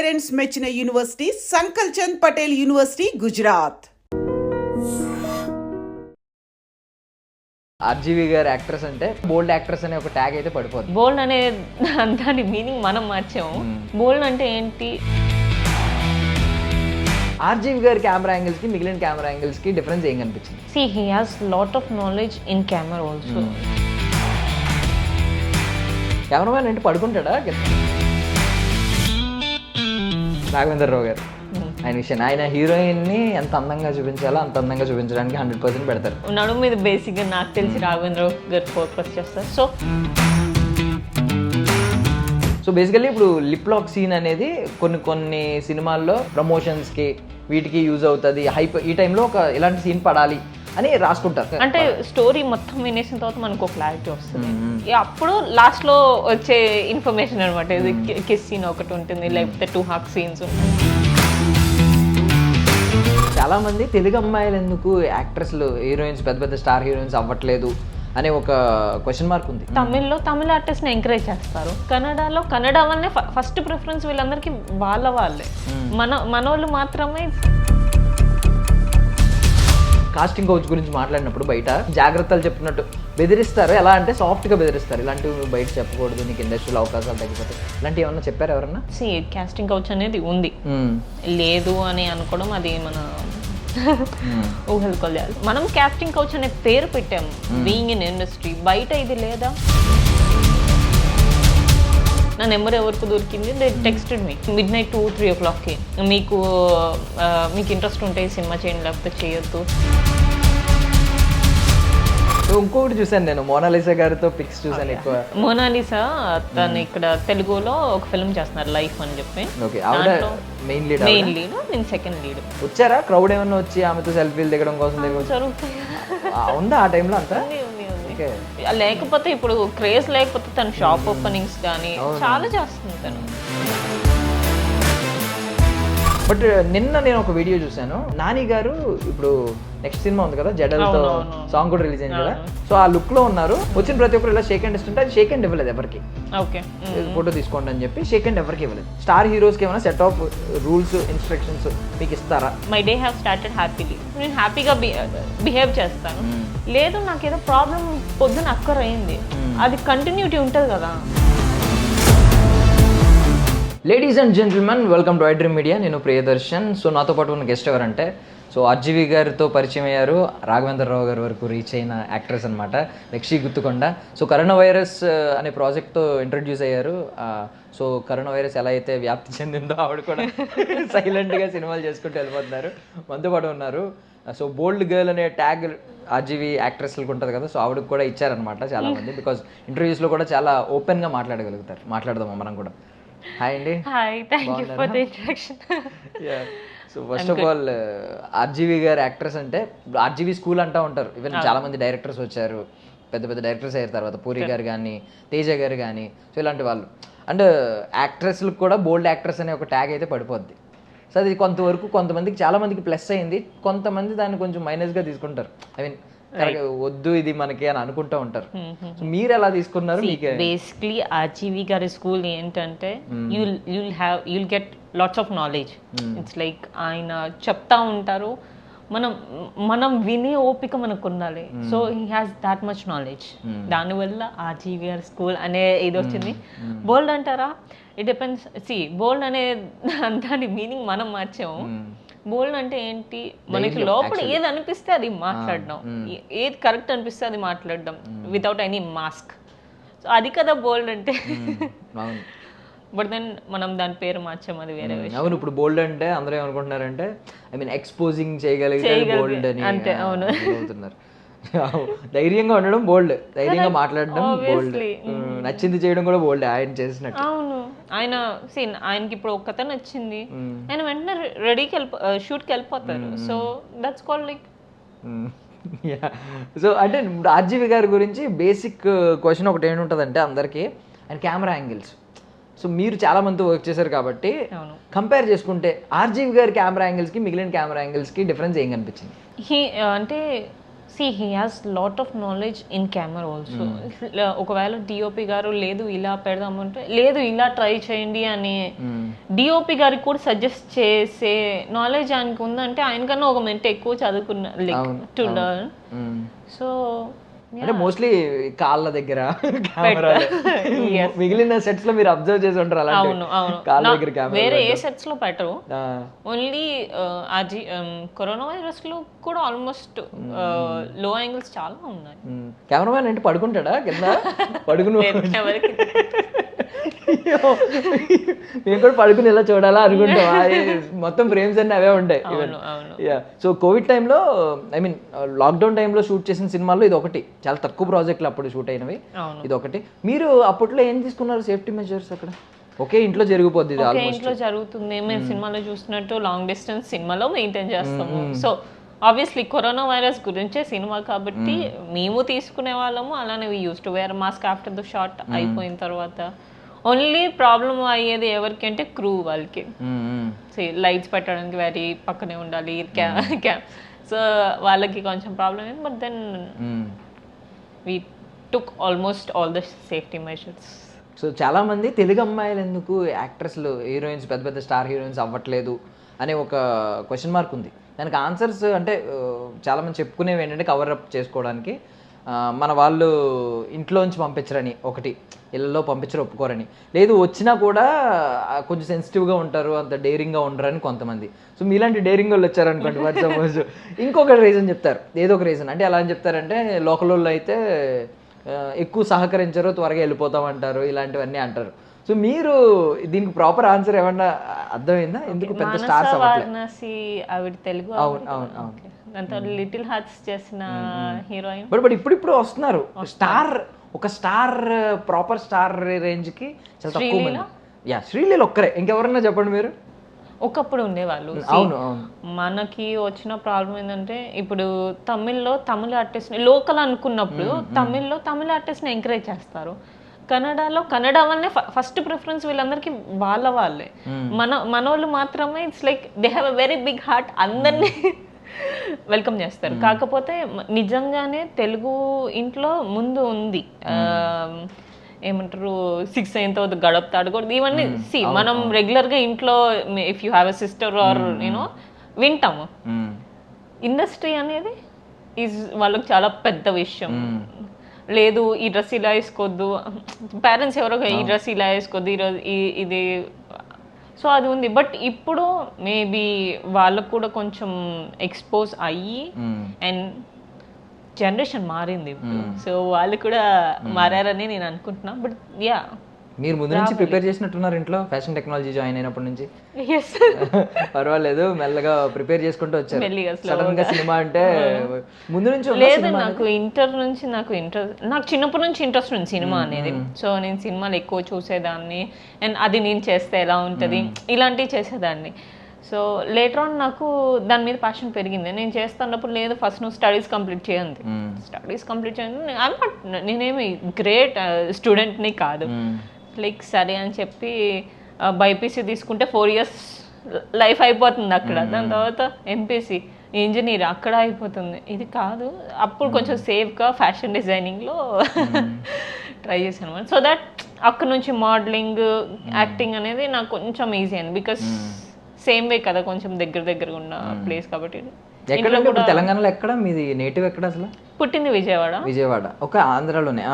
Parents మెచ్చిన university Sankal Chand Patel university Gujarat. RGV garu actress అంటే bold actress అనే ఒక ట్యాగ్ అయితే పడిపోతుంది. బోల్డ్ అనే దాని మీనింగ్ మనం మార్చాము. బోల్డ్ అంటే ఏంటి? ఆర్జీవి గారి కెమెరా యాంగిల్స్ కి మిగిలిన కెమెరా యాంగిల్స్ కి డిఫరెన్స్ ఏం కనిపించింది? See, he has lot of knowledge in camera also. Cameraman అంటే పడుకుంటాడా? రాఘవేంద్ర రావు గారు ఆయన విషయం, ఆయన హీరోయిన్ ని ఎంత అందంగా చూపించాలో అంత అందంగా చూపించడానికి 100% పెడతారు. నడుము మీద బేసిక్గా నాకు తెలిసి రాఘవేంద్ర గారు ఫోకస్ చేస్తారు. సో బేసికల్లీ ఇప్పుడు లిప్ లాక్ సీన్ అనేది కొన్ని సినిమాల్లో ప్రమోషన్స్కి వీటికి యూజ్ అవుతుంది, హైప్ ఈ టైంలో ఒక ఇలాంటి సీన్ పడాలి అని రాసుకుంటారు. అంటే స్టోరీ మొత్తం వినేసిన తర్వాత మనకు ఒక క్లారిటీ వస్తుంది. అప్పుడు లాస్ట్ లో వచ్చే ఇన్ఫర్మేషన్ అనమాట. ఇది కిస్ సీన్ ఒకటి ఉంటుంది, లేకపోతే 2 హగ్ సీన్స్ ఉంటాయి. చాలా మంది తెలుగు అమ్మాయిలు ఎందుకు యాక్ట్రెస్లు హీరోయిన్స్ పెద్ద పెద్ద స్టార్ హీరోయిన్స్ అవ్వట్లేదు అనే ఒక క్వశ్చన్ మార్క్ ఉంది. తమిళ ఆర్టిస్ట్ ని ఎంకరేజ్ చేస్తారు. కన్నడ వల్లనే ఫస్ట్ ప్రిఫరెన్స్ వీళ్ళందరికీ వాళ్ళే. మనోళ్ళు మాత్రమే. కాస్టింగ్ కౌచ్ గురించి మాట్లాడినప్పుడు బయట జాగ్రత్తలు చెప్పినట్టు బెదిరిస్తారు. ఎలా అంటే సాఫ్ట్గా బెదిరిస్తారు, ఇలాంటివి బయట చెప్పకూడదు, నీకు ఇండస్ట్రీలో అవకాశాలు తగ్గిపోతాయి, ఇలాంటివి ఏమన్నా చెప్పారు ఎవరన్నా? కాస్టింగ్ కౌచ్ అనేది ఉంది, లేదు అని అనుకోవడం అది మన ఊహలు కొల్లాలి. మనం కాస్టింగ్ కౌచ్ అనే పేరు పెట్టాము బీయింగ్ ఇన్ ఇండస్ట్రీ. బయట ఇది లేదా? నా నెంబర్ ఎవరికి దొరికింది? They texted me midnight 2-3 o'clockకి. మీకు ఇంట్రెస్ట్ ఉంటే సినిమా చేయండి, లేకపోతే చేయొద్దు. ఇంకొకటి చూసాను నేను, మోనాలిసా గారితో పిక్స్ చూసాను ఎక్కువ. మోనాలిసా తను ఇక్కడ తెలుగులో ఒక ఫిల్మ్ చేస్తున్నారు, లైఫ్ అని చెప్పి. మెయిన్ లీడ్, నేను సెకండ్ లీడ్. వచ్చారా క్రౌడ్ ఏమన్నా వచ్చి ఆమెతో సెల్ఫీలు దిగడం కోసం జరుగుతాయి ఉందా ఆ టైంలో అంతా? లేకపోతే ఇప్పుడు క్రేజ్ లేకపోతే తను షాప్ ఓపెనింగ్స్ కానీ చాలా చేస్తుంది తను. బట్ నిన్న నేను ఒక వీడియో చూసాను, నాని గారు ఇప్పుడు నెక్స్ట్ సినిమా ఉంది కదా జడలతో, సాంగ్ కూడా రిలీజ్ అయింది కదా, సో ఆ లుక్ లో ఉన్నారు. వచ్చిన ప్రతి ఒక్కరు ఇలా షేక్ హ్యాండ్ ఇస్తుంటే అది షేక్ హ్యాండ్ ఇవ్వలేదు ఎవరికి. ఫోటో తీసుకోండి అని చెప్పి షేక్ హ్యాండ్ ఎవరికి ఇవ్వలేదు. స్టార్ హీరోస్ కి ఏమైనా సెట్ ఆఫ్ రూల్స్ ఇన్స్ట్రక్షన్స్ మీకు ఇస్తారా? My day have started happily. నేను హ్యాపీగా బిహేవ్ చేస్తాను. లేదు నాకు ఏదో ప్రాబ్లం పొద్దున అక్కర్ అయింది, అది కంటిన్యూటీ ఉంటుంది కదా. Ladies and gentlemen, welcome to iDream Media. నేను ప్రియదర్శన్. సో నాతో పాటు ఉన్న గెస్ట్ ఎవరంటే, సో ఆర్జీవి గారితో పరిచయం అయ్యారు, రాఘవేంద్ర రావు గారి వరకు రీచ్ అయిన యాక్ట్రెస్ అనమాట, లక్షీ గుత్తుకొండ. సో కరోనా వైరస్ అనే ప్రాజెక్ట్తో ఇంట్రడ్యూస్ అయ్యారు. సో కరోనా వైరస్ ఎలా అయితే వ్యాప్తి చెందిందో ఆవిడ కూడా సైలెంట్గా సినిమాలు చేసుకుంటూ వెళ్ళిపోతున్నారు. మనతో పాటు ఉన్నారు. సో బోల్డ్ గర్ల్ అనే ట్యాగ్ ఆర్జీవి యాక్ట్రెస్లకు ఉంటుంది కదా, సో ఆవిడకి కూడా ఇచ్చారనమాట చాలామంది. బికాజ్ ఇంటర్వ్యూస్లో కూడా చాలా ఓపెన్గా మాట్లాడగలుగుతారు. మాట్లాడదాం మనం కూడా. హాయ్ అండి. Hi, thank you for the introduction. So first of all RGV garu actress అంటే ఆర్జీవి స్కూల్ అంటూ ఉంటారు. ఈవెన్ చాలా మంది డైరెక్టర్స్ వచ్చారు, పెద్ద పెద్ద డైరెక్టర్స్ అయ్యారు తర్వాత, పూరి గారు కానీ తేజ గారు కానీ, సో ఇలాంటి వాళ్ళు. అండ్ యాక్ట్రెస్లకు కూడా బోల్డ్ యాక్ట్రెస్ అనే ఒక ట్యాగ్ అయితే పడిపోద్ది. సో అది కొంతవరకు కొంతమందికి చాలా మందికి ప్లస్ అయింది, కొంతమంది దాన్ని కొంచెం మైనస్గా తీసుకుంటారు. ఐ మీన్ వద్దు ఇది మనకి అని అనుకుంటూ ఉంటారు. సో మీరు ఎలా తీసుకున్నారు? బేసిక్లీ ఆర్జీవి గారి స్కూల్ ఏంటంటే you'll get lots of knowledge. It's like ఆయన చెప్తా ఉంటారు, మనం వినే ఓపిక మనకు ఉండాలి. So he has that much knowledge. దానివల్ల ఆర్జీవి గారి స్కూల్ అనే ఇది వచ్చింది. బోల్డ్ అంటారా? It depends. బోల్డ్ అనే దాని మీనింగ్ మనం మార్చాము. బోల్డ్ అంటే ఏంటి? మనకి లోపల ఏది అనిపిస్తే అది మాట్లాడడం, ఏది కరెక్ట్ అనిపిస్తే అది మాట్లాడడం వితౌట్ ఎనీ మాస్క్. సో అది కదా బోల్డ్ అంటే. బట్ దెన్ మనం దాని పేరు మార్చాం, అది వేరే విషయం. అవును, ఇప్పుడు బోల్డ్ అంటే అందరూ ఏమనుకుంటున్నారంటే ఐ మీన్ ఎక్స్పోజింగ్ చేయగలిగితే బోల్డ్ అని అంతే. అవును, అవుతున్నారు. ధైర్యంగా ఉండడం బోల్డ్, ధైర్యంగా మాట్లాడడం బోల్డ్, నచ్చింది చేయడం కూడా బోల్డ్ ఆయన చేసినట్టు. అవును, ఆయనకి ఇప్పుడు ఒక నచ్చింది, ఆయన వెంటనే రెడీకి షూట్కి వెళ్ళిపోతారు. So that's called like. So అంటే ఆర్జీవి గారి గురించి బేసిక్ క్వశ్చన్ ఒకటి ఏంటంటే అందరికీ, అండ్ కెమెరా యాంగిల్స్. సో మీరు చాలా మంది వర్క్ చేశారు కాబట్టి కంపేర్ చేసుకుంటే ఆర్జీవి గారి కెమెరా యాంగిల్స్కి మిగిలిన కెమెరా యాంగిల్స్కి డిఫరెన్స్ ఏం కనిపించింది? అంటే he has lot of knowledge in camera also. ఒకవేళ డిఓపి గారు లేదు ఇలా పెడదామంటే లేదు ఇలా ట్రై చేయండి అని డిఓపి గారికి కూడా సజెస్ట్ చేసే నాలెడ్జ్ ఆయనకు ఉందంటే ఆయనకన్నా ఒక మెంట ఎక్కువ చదువుకున్న లైక్ టు లెర్న్. సో అంటే మోస్ట్లీ కాళ్ళ దగ్గర కెమెరా, మిగిలిన సెట్స్ లో మీరు అబ్జర్వ్ చేసి ఉంటారు అలా. అవును అవును, కాళ్ళ దగ్గర కెమెరా వేరే ఏ సెట్స్ లో పెట్టరు. ఓన్లీ కరోనా వైరస్ లో కూడా ఆల్మోస్ట్ లో యాంగిల్స్ చాలా ఉన్నాయి. కెమెరామెన్ అంటే పడుకుంటాడా కింద? పడుకుని ఎవరికి మేము కూడా పడుకుని ఎలా చూడాలా అనుకుంటాం. మొత్తం ఫ్రేమ్స్ అన్ని అవే ఉంటాయి. సో కోవిడ్ టైంలో, ఐ మీన్ లాక్డౌన్ టైంలో షూట్ చేసిన సినిమాల్లో ఇది ఒకటి. చాలా తక్కువ ప్రాజెక్టులు అప్పుడు షూట్ అయినవి, ఇది ఒకటి. మీరు అప్పట్లో ఏం తీసుకున్నారు సేఫ్టీ మెజర్స్ అక్కడ? ఒకే ఇంట్లో జరిగిపోద్ది ఇది, ఒకే ఇంట్లో జరుగుతుంది. మేము సినిమాలో చూసినట్టు లాంగ్ డిస్టెన్స్ సినిమాలో మెయింటైన్ చేస్తాము. సో ఆబ్వియస్లీ కరోనా వైరస్ గురించే సినిమా కాబట్టి మేము తీసుకునే వాళ్ళము. అలానే we use to wear mask after the shot అయిపోయిన తర్వాత. ఓన్లీ ప్రాబ్లం అయ్యేది ఎవరికి అంటే క్రూ వాళ్ళకి. లైట్స్ పెట్టడానికి వెరీ పక్కనే ఉండాలి, సో వాళ్ళకి కొంచెం ప్రాబ్లం అయింది. But then we took almost all the safety measures. So చాలా మంది తెలుగు అమ్మాయిలు ఎందుకు యాక్ట్రెస్లు, హీరోయిన్స్, పెద్ద పెద్ద స్టార్ హీరోయిన్స్ అవ్వట్లేదు అనే ఒక క్వశ్చన్ మార్క్ ఉంది. దానికి ఆన్సర్స్ అంటే చాలామంది చెప్పుకునేవి ఏంటంటే కవర్ అప్ చేసుకోవడానికి. మన వాళ్ళు ఇంట్లోంచి పంపించరని ఒకటి, ఇళ్ళలో పంపించరు, ఒప్పుకోరని. లేదు వచ్చినా కూడా కొంచెం సెన్సిటివ్గా ఉంటారు, అంత డేరింగ్గా ఉండరని కొంతమంది. సో మీలాంటి డేరింగ్ వాళ్ళు వచ్చారనుకోండి ఫర్ సపోజ్, ఇంకొక రీజన్ చెప్తారు, ఏదో ఒక రీజన్. అంటే ఎలా అని చెప్తారంటే లోకల్ వాళ్ళు అయితే ఎక్కువ సహకరించరు, త్వరగా వెళ్ళిపోతామంటారు, ఇలాంటివన్నీ అంటారు. సో మీరు దీనికి ప్రాపర్ ఆన్సర్ ఏమన్నా అర్థమైందా? ఎందుకు పెద్ద స్టార్స్ ఆవిడ తెలుగు, అవును అవును అవును, దాంతో లిటిల్ హార్ట్స్ చేసిన హీరోయిన్. బట్ ఇప్పుడు వస్తున్నారు స్టార్, ఒక స్టార్, ప్రాపర్ స్టార్ రేంజ్ కి చాలా తక్కువ మంది. యా, శ్రీలీల ఒక్కరే. ఇంకెవరన్నా చెప్పండి మీరు. ఒకప్పుడు ఉండేవాళ్ళు. అవును అవును. మనకి వచ్చిన ప్రాబ్లం ఏంటంటే ఇప్పుడు తమిళ్లో తమిళ ఆర్టిస్ట్ లోకల్ అనుకున్నప్పుడు తమిళ్లో తమిళ ఆర్టిస్ట్ని ఎంకరేజ్ చేస్తారు. కన్నడలో కన్నడ వల్లనే ఫస్ట్ ప్రిఫరెన్స్ వీళ్ళందరికీ వాళ్ళే. మనోళ్ళు మాత్రమే it's like they have a very big heart, అందరినీ వెల్కమ్ చేస్తారు. కాకపోతే నిజంగానే తెలుగు ఇంట్లో ముందు ఉంది, ఏమంటారు 6 అయిన తర్వాత గడపతాడు కూడా ఇవన్నీ. మనం రెగ్యులర్ గా ఇంట్లో if you have a sister or you know వింటాము. ఇండస్ట్రీ అనేది ఈజ్ వాళ్ళకి చాలా పెద్ద విషయం. లేదు ఈ డ్రెస్ ఇలా వేసుకోవద్దు, పేరెంట్స్ ఎవరో ఈ డ్రెస్ ఇలా వేసుకోవద్దు, ఈరోజు ఇది, సో అది ఉంది. బట్ ఇప్పుడు మేబీ వాళ్ళకు కూడా కొంచెం ఎక్స్పోజ్ అయ్యి అండ్ జనరేషన్ మారింది, సో వాళ్ళు కూడా మారారని నేను అనుకుంటున్నా. బట్ యా, మీరు ముందు నుంచి ప్రిపేర్ చేసినట్టున్నారు ఇంట్లో, ఫ్యాషన్ టెక్నాలజీ జాయిన్ అయినప్పటి నుంచి. పర్వాలేదు, మెల్లగా ప్రిపేర్ చేసుకుంటూ వచ్చారు. సడన్ గా సినిమా అంటే ముందు నుంచి లేదు, నాకు ఇంటర్ నుంచి నాకు చిన్నప్పటి నుంచి ఇంట్రెస్ట్ ఉంది సినిమా అనేది. సో నేను సినిమాలు ఎక్కువ చూసేదాన్ని, అండ్ అది నేను చేస్తే ఎలా ఉంటుంది ఇలాంటివి చేసేదాన్ని. సో లేటర్ ఆన్ నాకు దాని మీద ప్యాషన్ పెరిగింది. నేను చేస్తున్నప్పుడు లేదు ఫస్ట్ నువ్వు స్టడీస్ కంప్లీట్ చేయండి, స్టడీస్ కంప్లీట్ చేయండి. నేనేమి గ్రేట్ స్టూడెంట్ని కాదు, లైక్ సరే అని చెప్పి బైపీసీ తీసుకుంటే 4 years లైఫ్ అయిపోతుంది అక్కడ. దాని తర్వాత ఎంపీసీ ఇంజనీర్ అక్కడ అయిపోతుంది. ఇది కాదు, అప్పుడు కొంచెం సేఫ్గా ఫ్యాషన్ డిజైనింగ్లో ట్రై చేశాను అనమాట. సో దట్ అక్కడ నుంచి మోడలింగ్, యాక్టింగ్ అనేది నాకు కొంచెం ఈజీ అయింది. బికాస్ సేమ్ వే కదా, కొంచెం దగ్గర ఉన్న ప్లేస్ కాబట్టి. తెలంగాణలో ఎక్కడ మీది నేటివ్ ఎక్కడ అసలు? పుట్టింది విజయవాడ. ఒక ఆంధ్రాలోనే?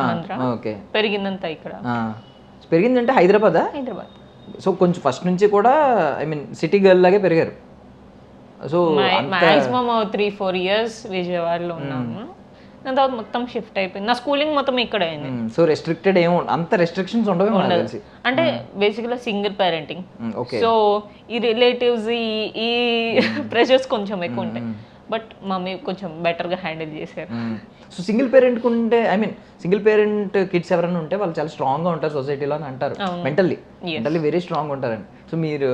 ఓకే. పెరిగిందంతా ఇక్కడ. పెరిగిందంటే హైదరాబాద్. సో కొంచెం ఫస్ట్ నుంచి కూడా ఐ మీన్ సిటీ గర్ల్ లాగే పెరిగారు. సో మాక్సిమం 3-4 years విజయవాడలో ఉన్నాము. దాని తర్వాత మొత్తం షిఫ్ట్ అయిపోయింది. నా స్కూలింగ్ మొత్తం ఇక్కడ అయింది. సో రెస్ట్రిక్టెడ్ ఏమో, అంత రెస్ట్రిక్షన్స్ ఉండవు అంటే బేసిక్గా సింగిల్ పేరెంటింగ్. సో ఈ రిలేటివ్స్ ఈ ప్రెషర్స్ కొంచెం ఎక్కువ ఉంటాయి. బట్ మమ్మీ కొంచెం బెటర్గా హ్యాండిల్ చేశారు. సో సింగిల్ పేరెంట్ ఉంటే, I mean single parent kids ఎవరైనా ఉంటే వాళ్ళు చాలా స్ట్రాంగ్గా ఉంటారు సొసైటీలో అని అంటారు. మెంటల్లీ వెరీ స్ట్రాంగ్ ఉంటారని. సో మీరు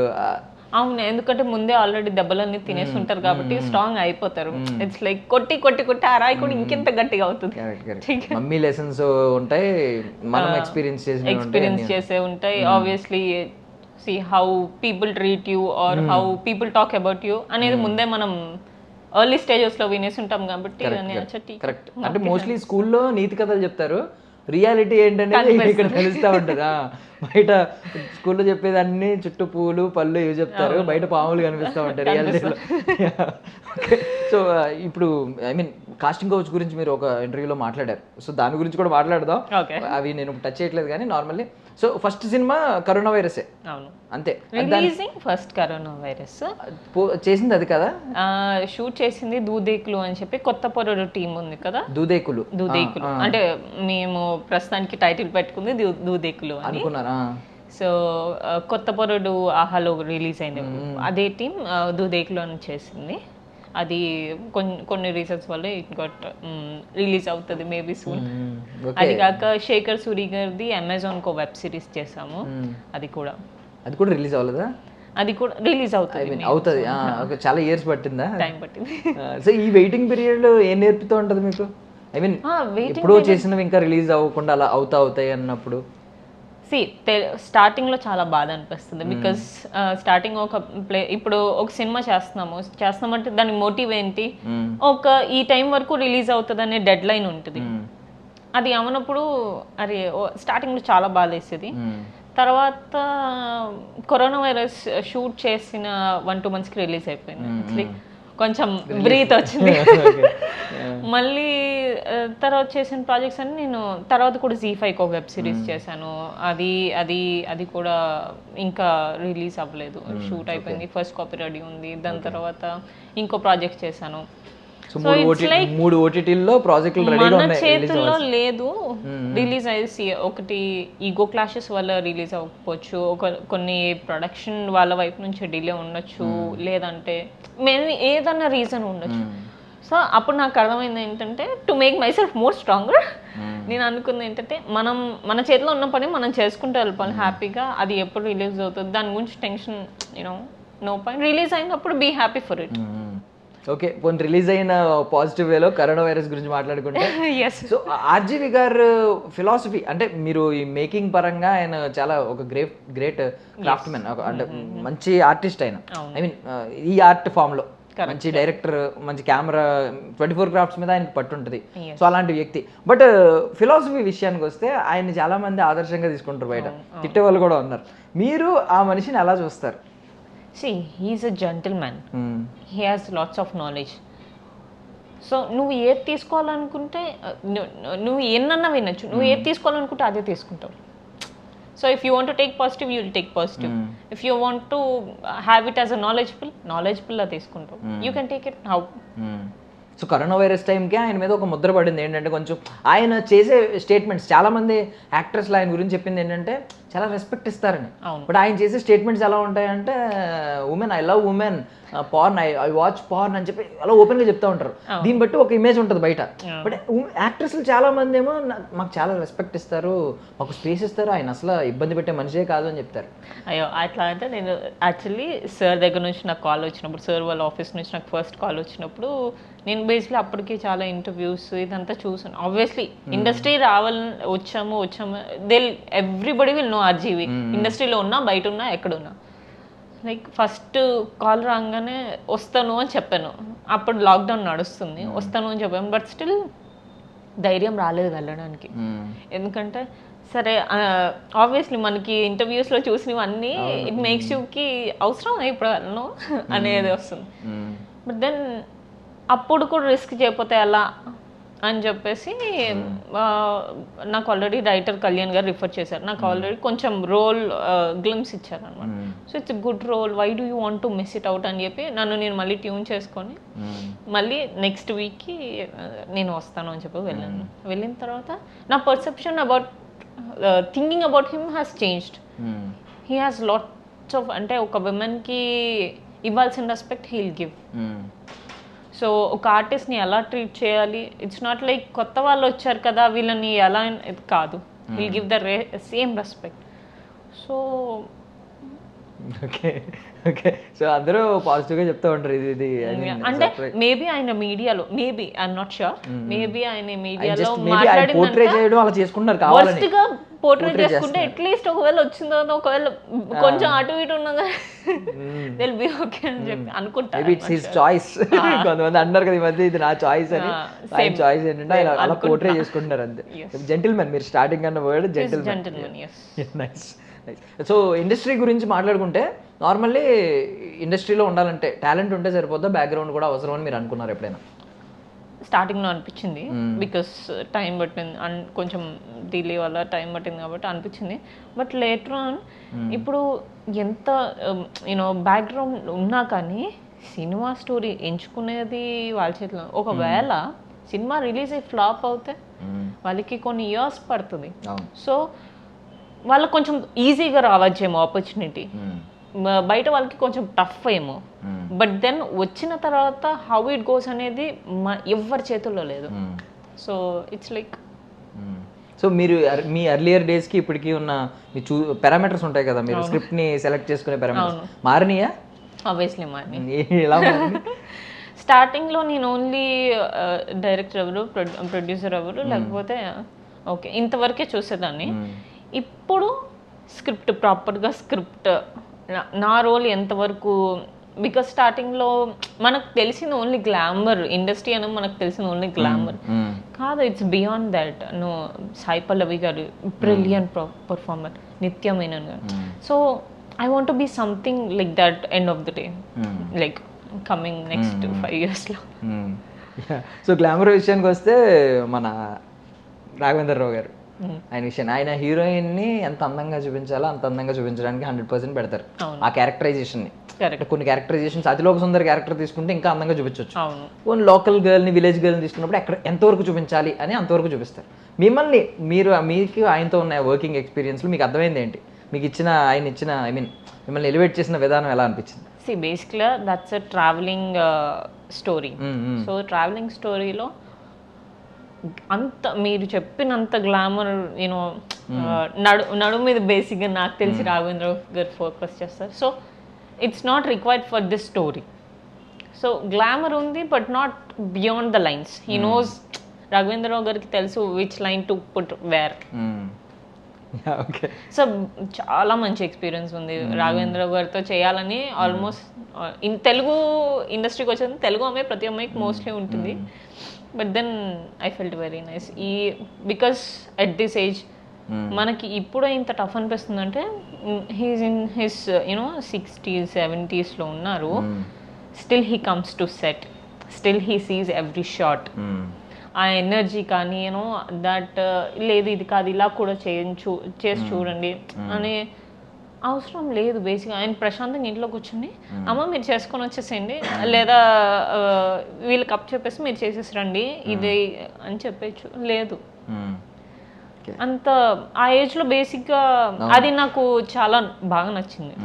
అవును, ఎందుకంటే ముందే ఆల్రెడీ దెబ్బలన్నీ తినేసి ఉంటారు కాబట్టి స్ట్రాంగ్ అయిపోతారు. ఇట్స్ లైక్ కొట్టి ఆరాయి కూడా ఇంకెంత గట్టిగా అవుతుంది. మమ్మీ లెసన్స్ ఉంటాయి, మనం ఎక్స్పీరియన్స్ చేసే ఉంటాయి. Obviously see how people treat you or how people talk about you అనేది ముందే మనం ఎర్లీ స్టేజెస్లో వినేసి ఉంటాం కాబట్టి కరెక్ట్. అంటే మోస్ట్లీ స్కూల్లో నీతి కథలు చెప్తారు, రియాలిటీ ఏంటనేది ఇక్కడ తెలుస్తూ ఉంటుంది. బయట స్కూల్లో చెప్పేదాన్ని చుట్టూ పూలు పళ్ళు ఇవి చెప్తారు, బయట పాములు కనిపిస్తూ ఉంటాయి రియాలిటీలో. సో ఇప్పుడు ఐ మీన్ కాస్టింగ్ కౌచ్ గురించి మీరు ఒక ఇంటర్వ్యూలో మాట్లాడారు, సో దాని గురించి కూడా మాట్లాడదాం. అవి నేను టచ్ చేయట్లేదు కానీ normally. So first cinema corona వైరసే, అవును అంతే. రిలీజింగ్ ఫస్ట్ కరోనా వైరస్ చేసింది అది కదా, షూట్ చేసింది దూదేకులు అని చెప్పి కొత్త పొరడు టీం ఉంది కదా, దూదేకులు అంటే మేము ప్రస్తుతానికి టైటిల్ పెట్టుకుంది దూదేకులు అనుకున్నారా? సో కొత్త పొరడు ఆహాలో రిలీజ్ అయింది, అదే టీం దూదేకులు అని చేసింది. అది కొన్ని రీజన్స్ వల్ల ఇంకోటి రిలీజ్ అవుతుంది మేబీ సూన్. అది కాక శేఖర్ సూరి గారిది అమెజాన్కో వెబ్ సిరీస్ చేసాము, అది కూడా రిలీజ్ అవ్వలేదా? అది కూడా రిలీజ్ అవుతుంది. చాలా ఇయర్స్ పట్టిందా? టైం పట్టింది. సో ఈ వెయిటింగ్ పీరియడ్ ఏం నేర్పుతూ ఉంటుంది మీకు? ఐ మీన్ ఎప్పుడో చేసినవి ఇంకా రిలీజ్ అవ్వకుండా అలా అవుతాయి అన్నప్పుడు స్టార్టింగ్ లో చాలా బాధ అనిపిస్తుంది. బికాస్ స్టార్టింగ్ ఇప్పుడు ఒక సినిమా చేస్తున్నామంటే దాని మోటివ్ ఏంటి, ఈ టైం వరకు రిలీజ్ అవుతుంది అనే డెడ్ లైన్ ఉంటుంది. అది అవనప్పుడు అరే స్టార్టింగ్ లో చాలా బాధ వేసేది. తర్వాత కరోనా వైరస్ షూట్ చేసిన 1-2 months రిలీజ్ అయిపోయింది. కొంచెం బ్రీత్ వచ్చింది. మళ్ళీ తర్వాత చేసిన ప్రాజెక్ట్స్ అన్ని నేను తర్వాత కూడా Z5 వెబ్ సిరీస్ చేశాను, అది కూడా ఇంకా రిలీజ్ అవ్వలేదు, షూట్ అయిపోయింది, ఫస్ట్ కాపీ రెడీ ఉంది. దాని తర్వాత ఇంకో ప్రాజెక్ట్ చేశాను. మన చేతుల్లో లేదు రిలీజ్ అయ్యి. ఒకటి ఈగో క్లాషెస్ వల్ల రిలీజ్ అవ్వకపోవచ్చు, కొన్ని ప్రొడక్షన్ వాళ్ళ వైపు నుంచి డిలే ఉండొచ్చు, లేదంటే మేబీ ఏదన్నా రీజన్ ఉండొచ్చు. సో అప్పుడు నాకు అర్థమైంది ఏంటంటే to make my self more stronger, నేను అనుకుంది ఏంటంటే మన చేతిలో ఉన్న పని మనం చేసుకుంటూ వెళ్ళిపోవాలి హ్యాపీగా. అది ఎప్పుడు రిలీజ్ అవుతుంది దాని గురించి టెన్షన్ నో పాయింట్. రిలీజ్ అయినప్పుడు be happy for it. Okay, పోనీ రిలీజ్ అయిన పాజిటివ్ వేలో కరోనా వైరస్ గురించి మాట్లాడుకుంటే, సో ఆర్జీవి గారు ఫిలాసఫీ అంటే మీరు ఈ మేకింగ్ పరంగా ఆయన చాలా ఒక గ్రేట్ క్రాఫ్ట్ మ్యాన్, అంటే మంచి ఆర్టిస్ట్ ఆయన. ఐ మీన్ ఈ ఆర్ట్ ఫామ్ లో మంచి డైరెక్టర్, మంచి కెమెరా, 24 క్రాఫ్ట్స్ మీద ఆయనకు పట్టుంటుంది. సో అలాంటి వ్యక్తి. బట్ ఫిలాసఫీ విషయానికి వస్తే ఆయన చాలా మంది ఆదర్శంగా తీసుకుంటారు, బయట తిట్టే వాళ్ళు కూడా ఉన్నారు. మీరు ఆ మనిషిని ఎలా చూస్తారు? See, he's a gentleman. He has lots of knowledge. So నువ్వు ఏది తీసుకోవాలనుకుంటే నువ్వు ఎన్నన్నా వినొచ్చు, నువ్వు ఏది తీసుకోవాలనుకుంటే అదే తీసుకుంటావు. So if you want to take positive you will take positive, if you want to have it as a knowledgeable తీసుకుంటావు. You can take it how. So corona virus టైంకి ఆయన మీద ఒక ముద్ర పడింది ఏంటంటే, కొంచెం ఆయన చేసే స్టేట్మెంట్స్, చాలా మంది యాక్టర్స్లో ఆయన గురించి చెప్పింది ఏంటంటే చాలా రెస్పెక్ట్ ఇస్తారని. బట్ ఆయన చేసే స్టేట్మెంట్స్ ఎలా ఉంటాయంటే women, I love women, porn, I watch porn అని చెప్పి అలా ఓపెన్గా చెప్తా ఉంటారు. దీన్ని బట్టి ఒక ఇమేజ్ ఉంటుంది బయట. బట్ యాక్టర్స్లు చాలా మంది ఏమో మాకు చాలా రెస్పెక్ట్ ఇస్తారు, మాకు స్పేస్ ఇస్తారు, ఆయన అసలు ఇబ్బంది పెట్టే మనిషే కాదు అని చెప్తారు. అయ్యో అట్లా అంటే నేను యాక్చువల్లీ సార్ దగ్గర నుంచి నాకు కాల్ వచ్చినప్పుడు, సార్ వాళ్ళ ఆఫీస్ నుంచి నాకు ఫస్ట్ కాల్ వచ్చినప్పుడు, నేను బేసిక్లీ అప్పటికి చాలా ఇంటర్వ్యూస్ ఇదంతా చూసాను. ఆబ్వియస్లీ ఇండస్ట్రీ వచ్చాము ఎవ్రీబడి విల్ నో ఆర్జీవి, ఇండస్ట్రీలో ఉన్నా బయట ఉన్నా ఎక్కడున్నా. లైక్ ఫస్ట్ కాల్ రాగానే వస్తాను అని చెప్పాను, అప్పుడు లాక్డౌన్ నడుస్తుంది, వస్తాను అని చెప్పాను. బట్ స్టిల్ ధైర్యం రాలేదు వెళ్ళడానికి. ఎందుకంటే సరే ఆబ్వియస్లీ మనకి ఇంటర్వ్యూస్లో చూసినవన్నీ ఇట్ మేక్స్ యూకి అవసరం ఇప్పుడు వెళ్ళను అనేది వస్తుంది. బట్ దెన్ అప్పుడు కూడా రిస్క్ చేయకపోతే ఎలా అని చెప్పేసి నాకు ఆల్రెడీ రైటర్ కళ్యాణ్ గారు రిఫర్ చేశారు. నాకు ఆల్రెడీ కొంచెం రోల్ గ్లిమ్స్ ఇచ్చారు అనమాట. So it's good role, why do you want to miss it out అని చెప్పి నేను మళ్ళీ ట్యూన్ చేసుకొని మళ్ళీ నెక్స్ట్ వీక్కి నేను వస్తాను అని చెప్పి వెళ్ళాను. వెళ్ళిన తర్వాత నా perception about thinking about him has changed. He has lots of, అంటే ఒక విమెన్కి ఇవ్వాల్సిన రెస్పెక్ట్ హీల్ గివ్. సో ఒక ఆర్టిస్ట్ని ఎలా ట్రీట్ చేయాలి, ఇట్స్ నాట్ లైక్ కొత్త వాళ్ళు వచ్చారు కదా వీళ్ళని ఎలా, ఇది కాదు, will give the same respect. So okay okay, so అందరూ పాజిటివ్గా చెప్తూ ఉంటారు ఇది అంటే మేబీ ఆయన మీడియాలో, maybe I'm not sure, maybe ఆయన మీడియాలో మాట్లాడి చేయడం అలా చేసుకుంటారు కావాలని. వర్స్ట్గా పోర్ట్రేట్ చేసుకుంటే అట్లీస్ట్ ఒకవేళ వచ్చిన తర్వాత ఒకవేళ కొంచెం అటు ఇటు ఉన్నదా దిల్ బి ఓకే అని చెప్పి అనుకుంటారు. It's his choice. కొంతమంది అన్నారు కదా ఈ మధ్య ఇది నా చాయిస్ అని. ఆయన చాయిస్ ఏంటంటే ఆయన అలా పోర్ట్రేట్ చేసుకుంటున్నారు అంతే. జెంటిల్మెన్, మీరు స్టార్టింగ్ అన్న word gentlemen. Nice. So industry గురించి మాట్లాడుకుంటే నార్మల్లీ ఇండస్ట్రీలో ఉండాలంటే టాలెంట్ ఉంటే సరిపోద్దా, బ్యాక్గ్రౌండ్ కూడా అవసరం అని మీరు అనుకున్నారు ఎప్పుడైనా? స్టార్టింగ్లో అనిపించింది, బికాస్ టైం పట్టింది అండ్ కొంచెం డిలే వల్ల టైం పట్టింది కాబట్టి అనిపించింది. బట్ లేటర్ ఆన్ ఇప్పుడు ఎంత యూనో బ్యాక్గ్రౌండ్ ఉన్నా కానీ సినిమా స్టోరీ ఎంచుకునేది వాళ్ళ చేతిలో. ఒకవేళ సినిమా రిలీజ్ అయ్యి ఫ్లాప్ అవుతే వాళ్ళకి కొన్ని ఇయర్స్ పడుతుంది. సో వాళ్ళకి కొంచెం ఈజీగా రావచ్చేమో ఆపర్చునిటీ, బయట వాళ్ళకి కొంచెం టఫ్ ఏమో. బట్ దెన్ వచ్చిన తర్వాత హౌ ఇట్ గోస్ అనేది ఎవరి చేతుల్లో లేదు. సో ఇట్స్ లైక్ సో మీరు మీ ఎర్లియర్ డేస్కి ఇప్పటికీ ఉన్న మీ పారామీటర్స్ ఉంటాయి కదా, మీరు స్క్రిప్ట్ని సెలెక్ట్ చేసుకునే పారామీటర్స్ మారినాయా? ఆబ్వియస్లీ మారినాయి. ఎలా స్టార్టింగ్లో నేను ఓన్లీ డైరెక్టర్ ఎవరు, ప్రొడ్యూసర్ ఎవరు, లేకపోతే ఓకే ఇంతవరకే చూసేదాన్ని. ఇప్పుడు స్క్రిప్ట్, ప్రాపర్గా స్క్రిప్ట్, నా రోల్ ఎంతవరకు, బికాస్ స్టార్టింగ్లో మనకు తెలిసింది ఓన్లీ గ్లామర్, ఇండస్ట్రీ అని మనకు తెలిసింది ఓన్లీ గ్లామర్ కాదు, it's beyond that. No, Sai Pallavi garu brilliant performer, Nithya Menen garu. So I want to be something like that end of the day, like coming next 5 yearsలో. సో గ్లామర్ విషయానికి వస్తే మన రాఘవేంద్ర రావు గారు ఆయన విషయం, ఆయన హీరోయిన్ని ఎంత అందంగా చూపించాలో అంత అందంగా చూపించడానికి 100% పెడతారు ఆ క్యారెక్టరైజేషన్ని. కొన్ని క్యారెక్టరైజేషన్స్ అతిలోక సుందర క్యారెక్టర్ తీసుకుంటే ఇంకా అందంగా చూపించవచ్చు. కొన్ని లోకల్ గర్ల్ని, విలేజ్ గర్ల్ని తీసుకున్నప్పుడు ఎక్కడ ఎంతవరకు చూపించాలి అని అంతవరకు చూపిస్తారు. మిమ్మల్ని మీకు ఆయనతో ఉన్న వర్కింగ్ ఎక్స్పీరియన్స్లో మీకు అర్థమైంది ఏంటి? మీకు ఆయన ఇచ్చిన మిమ్మల్ని ఎలివేట్ చేసిన విధానం ఎలా అనిపించింది? బేసిక్గా that's a travelling story. So travelling స్టోరీలో అంత మీరు చెప్పినంత గ్లామర్ యూనో నడుము మీద బేసిక్గా నాకు తెలిసి రాఘవేంద్ర గారు ఫోకస్ చేస్తారు. So it's not required for this story. So glamour ఉంది but not beyond the lines. He knows, Raghavendra Rao గారికి తెలుసు which line to put where. So చాలా మంచి ఎక్స్పీరియన్స్ ఉంది రాఘవేంద్రరావు గారితో చేయాలని. ఆల్మోస్ట్ ఇన్ తెలుగు ఇండస్ట్రీకి వచ్చేది తెలుగు అమ్మాయి, ప్రతి అమ్మాయికి మోస్ట్లీ ఉంటుంది. But then I felt very nice. Because at this age మనకి ఇప్పుడు ఇంత టఫ్ అనిపిస్తుంది అంటే, he's in his you know 60s 70sలో ఉన్నారు. Still he comes to set, still he sees every shot. ఆ ఎనర్జీ కానీ యూనో దట్ లేదు ఇది కాదు ఇలా కూడా చేసి చూడండి అనే అవసరం లేదు. బేసిక్గా ఆయన ప్రశాంతంగా ఇంట్లో కూర్చొని అమ్మ మీరు చేసుకొని వచ్చేసేయండి, లేదా వీళ్ళకి అప్ చెప్పేసి మీరు చేసేసరండి ఇది అని చెప్పచ్చు. లేదు అంత ఆ ఏజ్లో బేసిక్గా అది నాకు చాలా బాగా నచ్చింది.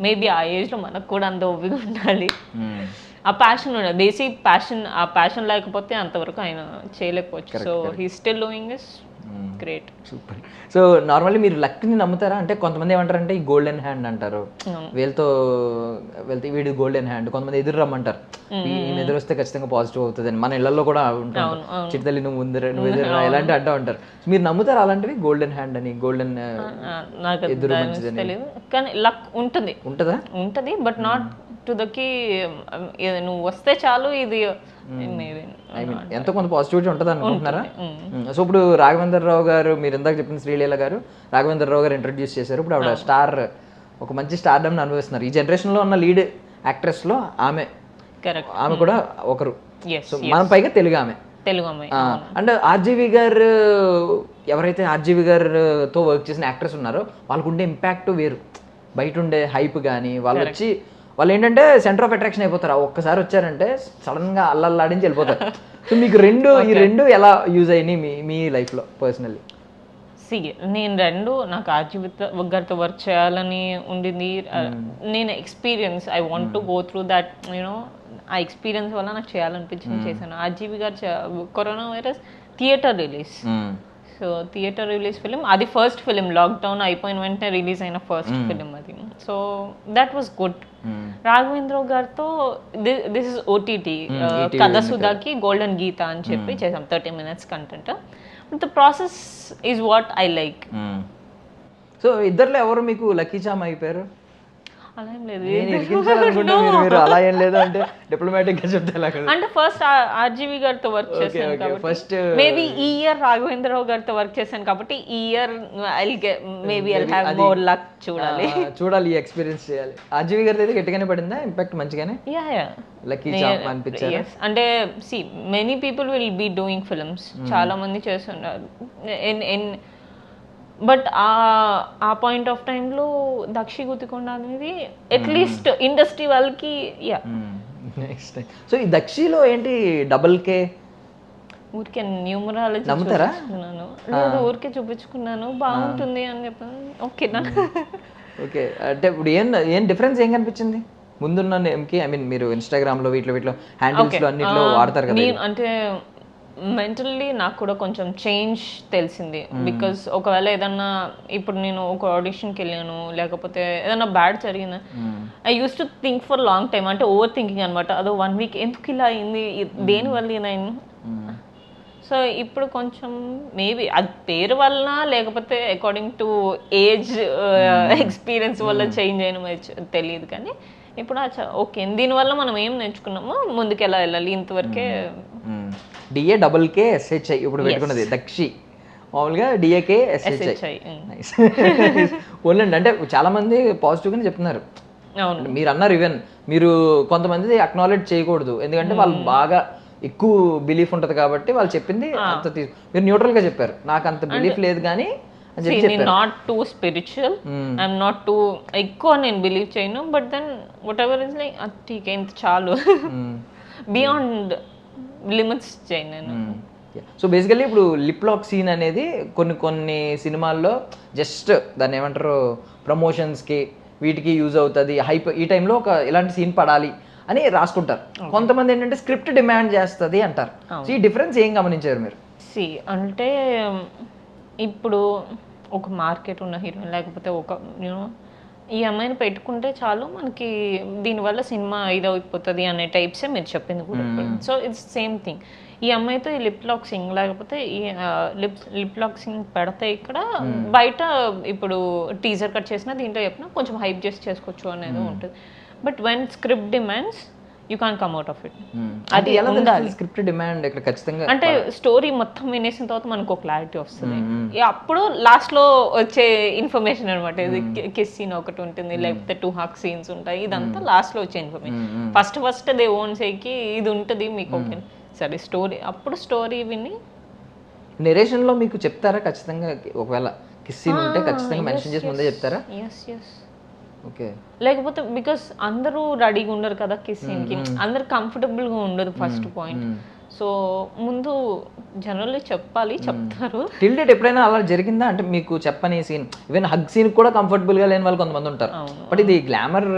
మేబీ ఆ ఏజ్లో మనకు కూడా అంత ఓపిక ఉండాలి, ఆ ప్యాషన్ ఉండాలి. బేసిక్ ప్యాషన్, ఆ ప్యాషన్ లేకపోతే అంతవరకు ఆయన చేయలేకపోవచ్చు. So he still doing this great. Super. So normally మీరు లక్ని నమ్ముతారా? అంటే కొంతమంది ఏమంటారంటే ఈ గోల్డెన్ హ్యాండ్ అంటారు, వీళ్ళతో వెళ్తే వీడి గోల్డెన్ హ్యాండ్. కొంతమంది ఎదురు రమ్మంటారు, ఈయన ఎదురు వస్తే ఖచ్చితంగా పాజిటివ్ అవుతుంది అని. మన ఇళ్లలో కూడా ఉంటారు, చిట్టతల్లి నువ్వు నువ్వు ఎదురు ఇలాంటి అంటూ ఉంటారు. మీరు నమ్ముతారు అలాంటివి? గోల్డెన్ హ్యాండ్ అని, గోల్డెన్ ఎదురు మంచిదని. కానీ లక్ ఉంటుంది, ఉంటుంది బట్ నాట్ టు దకి నువ్వు వస్తే చాలు ఇది ఎంతో కొంత పాజిటివిటీ ఉంటుంది అనుకుంటున్నారా? సో ఇప్పుడు రాఘవేంద్రరావు గారు, మీరు ఇందాక చెప్పిన శ్రీలీల గారు రాఘవేంద్రరావు గారు ఇంట్రడ్యూస్ చేశారు. ఇప్పుడు ఆవిడ స్టార్, ఒక మంచి స్టార్డమ్ని అనుభవిస్తున్నారు. ఈ జనరేషన్లో ఉన్న లీడ్ యాక్ట్రెస్లో ఆమె కూడా ఒకరు. సో మనం పైగా తెలుగు ఆమె. అంటే ఆర్జీవి గారు, ఎవరైతే ఆర్జీవి గారితో వర్క్ చేసిన యాక్ట్రెస్ ఉన్నారో వాళ్ళకు ఉండే ఇంపాక్ట్ వేరు. బయట ఉండే హైప్ కానీ వాళ్ళు ఏంటంటే సెంటర్ ఆఫ్ అట్రాక్షన్ అయిపోతారు. ఒక్కసారి వచ్చారంటే సడన్ గా అల్లల్లాడించి వెళ్ళిపోతారు. సో మీకు ఈ రెండు ఎలా యూజ్ అయినాయి మీ లైఫ్ లో పర్సనల్లీ? నేను నాకు ఆర్జీవి గారితో వర్క్ చేయాలని ఉండింది. నేను experience, I want to go through that you know, ఆ ఎక్స్పీరియన్స్ వల్ల నాకు చేయాలనిపించింది చేశాను. ఆర్జీవి గారు corona virus theatre release, so theatre release film అది ఫస్ట్ ఫిలిం, లాక్డౌన్ అయిపోయిన వెంటనే రిలీజ్ అయిన ఫస్ట్ ఫిలిం అది. So that was good. Raghavendra Rao గారితో దిస్ ఇస్ ఓటీటీ కథ సుధాకి గోల్డెన్ గీత అని చెప్పి చేసాం 30 minutes content. The process is what I like. So ఇద్దర్లో ఎవరు మీకు లక్కీ చామ్ అయిపోయారు? అలా ఏం లేదు. నేను ఇరికించాలనుకుంటే మీరు అలా ఏం లేదు అంటే డిప్లొమాటిక్ గా చెప్తే అలా కదా. అంటే ఫస్ట్ ఆర్జీవి గారితో వర్క్ చేశాను కాబట్టి ఫస్ట్ మేబీ ఈ ఇయర్ రాఘవేంద్రరావు గారితో వర్క్ చేశాను కాబట్టి ఈ year maybe I'll have more luck. చూడాలి, ఈ ఎక్స్పీరియన్స్ చేయాలి. ఆర్జీవి గారి అయితే గట్టిగానే పడిందా ఇంపాక్ట్? మంచిగానే లక్కీ చామ్ అనిపించారు. అంటే see many people will be doing films, చాలా మంది చేస్తున్నారు. బట్ ఆ పాయింట్ ఆఫ్ టైంలో దక్షి గుత్తికొండ అనేది అట్లీస్ట్ ఇండస్ట్రీ వాళ్ళకి నెక్స్ట్. సో ఈ దక్షిలో ఏంటి డబుల్ కే? ఊరికే న్యూమరాలజీ నమ్ముతారా? లేదు, ఊరికే చూపించుకున్నాను, బాగుంటుంది అని చెప్పాను. ఓకేనా? ఓకే. అంటే ఇప్పుడు ఏం డిఫరెన్స్ ఏం కనిపించింది ముందున్న నేమ్కి? ఐ మీన్ మీరు ఇన్స్టాగ్రామ్ లో వీటిలో హ్యాండిల్స్ లో అన్నిట్లో వాడతారు కదా. అంటే మెంటల్లీ నాకు కూడా కొంచెం చేంజ్ తెలిసింది. బికాస్ ఒకవేళ ఏదన్నా ఇప్పుడు నేను ఒక ఆడిషన్కి వెళ్ళాను లేకపోతే ఏదన్నా బ్యాడ్ జరిగింది, I use to think for long time, అంటే ఓవర్ థింకింగ్ అనమాట. అదో 1 వీక్ ఎందుకు ఇలా అయింది, దేనివల్ల ఇలా అయింది. సో ఇప్పుడు కొంచెం మేబీ అది పేరు వలన లేకపోతే అకార్డింగ్ టు ఏజ్ ఎక్స్పీరియన్స్ వల్ల చేంజ్ అయిన తెలియదు, కానీ ఇప్పుడు ఓకే దీనివల్ల మనం ఏం నేర్చుకున్నామో ముందుకు ఎలా వెళ్ళాలి ఇంతవరకే. డిఏ డబుల్ కే ఎస్హెచ్ఐ ఇప్పుడు పెట్టుకున్నది దక్షి, మామూలుగా డిఏకే ఎస్హెచ్ఐ. నైస్. ఓన్లండి అంటే చాలా మంది పాజిటివ్గానే చెప్తున్నారు. మీరు అన్నారు ఈవెన్ మీరు కొంతమంది అక్నాలెడ్జ్ చేయకూడదు, ఎందుకంటే వాళ్ళు బాగా ఎక్కువ బిలీఫ్ ఉంటుంది కాబట్టి వాళ్ళు చెప్పింది అంత మీరు న్యూట్రల్ గా చెప్పారు. నాకు అంత బిలీఫ్ లేదు కానీ not too spiritual, I'm not too ఎక్కువ నేను బిలీవ్ చేయను. But then whatever is like ఠీక్ ఇంత చాలు, బియాండ్ లిమిట్స్ చేయను నేను. సో బేసికల్లీ ఇప్పుడు లిప్ లాక్ సీన్ అనేది కొన్ని సినిమాల్లో జస్ట్ దాన్ని ఏమంటారు ప్రమోషన్స్కి వీటికి యూజ్ అవుతుంది, హైప్ ఈ టైంలో ఒక ఇలాంటి సీన్ పడాలి అని రాసుకుంటారు. కొంతమంది ఏంటంటే స్క్రిప్ట్ డిమాండ్ చేస్తుంది అంటారు. సో ఈ డిఫరెన్స్ ఏం గమనించారు మీరు? అంటే ఇప్పుడు ఒక మార్కెట్ ఉన్న హీరోయిన్ లేకపోతే ఒక ఈ అమ్మాయిని పెట్టుకుంటే చాలు మనకి దీనివల్ల సినిమా ఇదైపోతుంది అనే టైప్సే మీరు చెప్పింది కూడా. So it's same thing. ఈ అమ్మాయితో ఈ లిప్ లాక్సింగ్ లేకపోతే ఈ లిప్ లాక్సింగ్ పెడితే ఇక్కడ బయట ఇప్పుడు టీజర్ కట్ చేసినా దీంట్లో చెప్పినా కొంచెం హైప్ చేసి చేసుకోవచ్చు అనేది ఉంటుంది. But when script demands you can come out of it. అది ఎలా ఉండాలి స్క్రిప్ట్ డిమాండ్ ఇక్కడ ఖచ్చితంగా? అంటే స్టోరీ మొత్తం వినేసిన తర్వాత మనకు ఒక క్లారిటీ వస్తుంది. అప్పుడు లాస్ట్ లో వచ్చే ఇన్ఫర్మేషన్ అనమాట. ఇది కిస్ సీన్ ఒకటి ఉంటుంది, లేకపోతే 2 హగ్ సీన్స్ ఉంటాయి, ఇదంతా లాస్ట్ లో వచ్చే ఇన్ఫర్మేషన్. ఫస్ట్ దే ఓన్ సేకి ఇది ఉంటుంది మీకు. ఓకే సరే స్టోరీ, అప్పుడు స్టోరీ విని నెరేషన్ లో మీకు చెప్తారా ఖచ్చితంగా? ఒకవేళ కిస్ సీన్ ఉంటే ఖచ్చితంగా మెన్షన్ చేసి ముందే చెప్తారా? ఓకే. లేకపోతే బికాస్ అందరూ రెడీగా ఉండరు కదా కిస్ సీన్కి, అందరు కంఫర్టబుల్ గా ఉండదు ఫస్ట్ పాయింట్. సో ముందు జనరల్లీ చెప్తారు. టిల్ డేట్ ఎప్పుడైనా అలా జరిగిందా? అంటే మీకు చెప్పని సీన్, ఈవెన్ హగ్ సీన్ కూడా కంఫర్టబుల్ గా లేని వాళ్ళు కొంతమంది ఉంటారు. బట్ ఇది గ్లామర్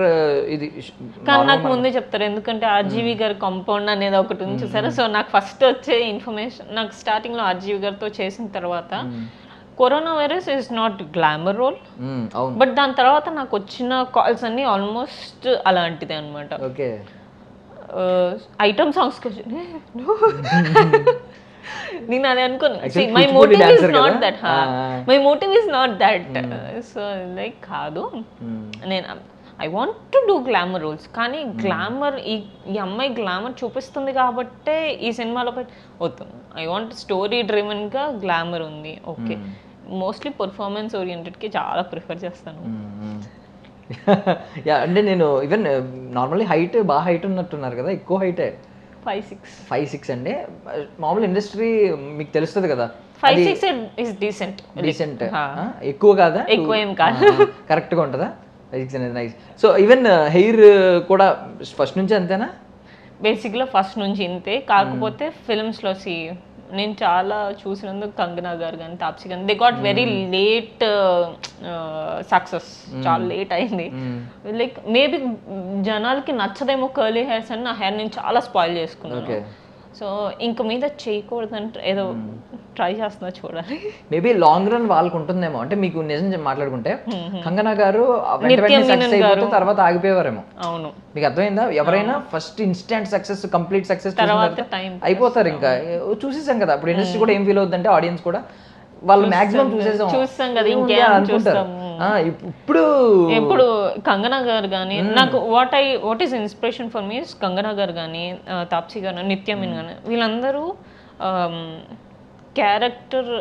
ఇది కానీ నాకు ముందే చెప్తారు, ఎందుకంటే ఆర్జీవి గారి కాంపౌండ్ అనేది ఒకటి ఉంది చూసారా. సో నాకు ఫస్ట్ వచ్చే ఇన్ఫర్మేషన్, నాకు స్టార్టింగ్ లో ఆర్జీవి గారితో చేసిన తర్వాత corona virus is not glamour role, but దాని తర్వాత నాకు వచ్చిన కాల్స్ అన్ని ఆల్మోస్ట్ అలాంటిదే అనమాట. ఐటమ్ సాంగ్స్ నేను అదే అనుకోను. My motive is not that. So like కాదు, నేను I want to do glamour roles, కానీ గ్లామర్ ఈ అమ్మాయి గ్లామర్ చూపిస్తుంది కాబట్టే ఈ సినిమాలో వద్దు. ఐ వాంట్ స్టోరీ డ్రివెన్ గా గ్లామర్ ఉంది. ఓకే మోస్ట్లీ పర్ఫార్మెన్స్ ఓరియంటెడ్కి చాలా ప్రిఫర్ చేస్తాను. అంటే నేను ఈవెన్ నార్మల్లీ బాగా హైట్ ఉన్నట్టున్నారు కదా, ఎక్కువ హైటే 5'6" అండి. మామూలు ఇండస్ట్రీ మీకు తెలుస్తుంది కదా, 5'6" ఇస్ డీసెంట్. ఎక్కువ కాదా? ఎక్కువ ఏం కాదు, కరెక్ట్గా ఉంటుందా 5'6" అనేది? నైస్. సో ఈవెన్ హెయిర్ కూడా ఫస్ట్ నుంచి అంతేనా? బేసిక్గా ఫస్ట్ నుంచి ఇంతే, కాకపోతే ఫిల్మ్స్లో నేను చాలా చూసినందుకు కంగనా గారు కానీ తాప్సీ కానీ they got very late success, చాలా లేట్ అయింది. లైక్ మేబీ జనాలకి నచ్చదేమో కర్లీ హెయిర్స్ అని నా హెయిర్ నేను చాలా స్పాయిల్ చేసుకున్నాను. సో ఇంక మీద చేయకూడదంటే ఏదో ట్రై చేస్తున్నా, చూడాలి. మేబీ లాంగ్ రన్ వాళ్ళకు ఉంటుందేమో. అంటే మీకు నిజం మాట్లాడుకుంటే కంగనా గారు తర్వాత ఆగిపోయేవారేమో. అవును, మీకు అర్థమైందా? ఎవరైనా first instant success, complete success అయిపోతారు. ఇంకా చూసేసాం కదా అప్పుడు ఇండస్ట్రీ కూడా ఏం ఫీల్ అవుతుందంటే ఆడియన్స్ కూడా వాళ్ళు మాక్సిమం చూసేసాం కదా ఇంకేం అనుకుంటారు. ఇప్పుడు ఇప్పుడు కంగనా గారు కానీ నాకు what is inspiration for me Kangana గారు కానీ తాప్సీ గారు నిత్యమిన్ కానీ వీళ్ళందరూ క్యారెక్టర్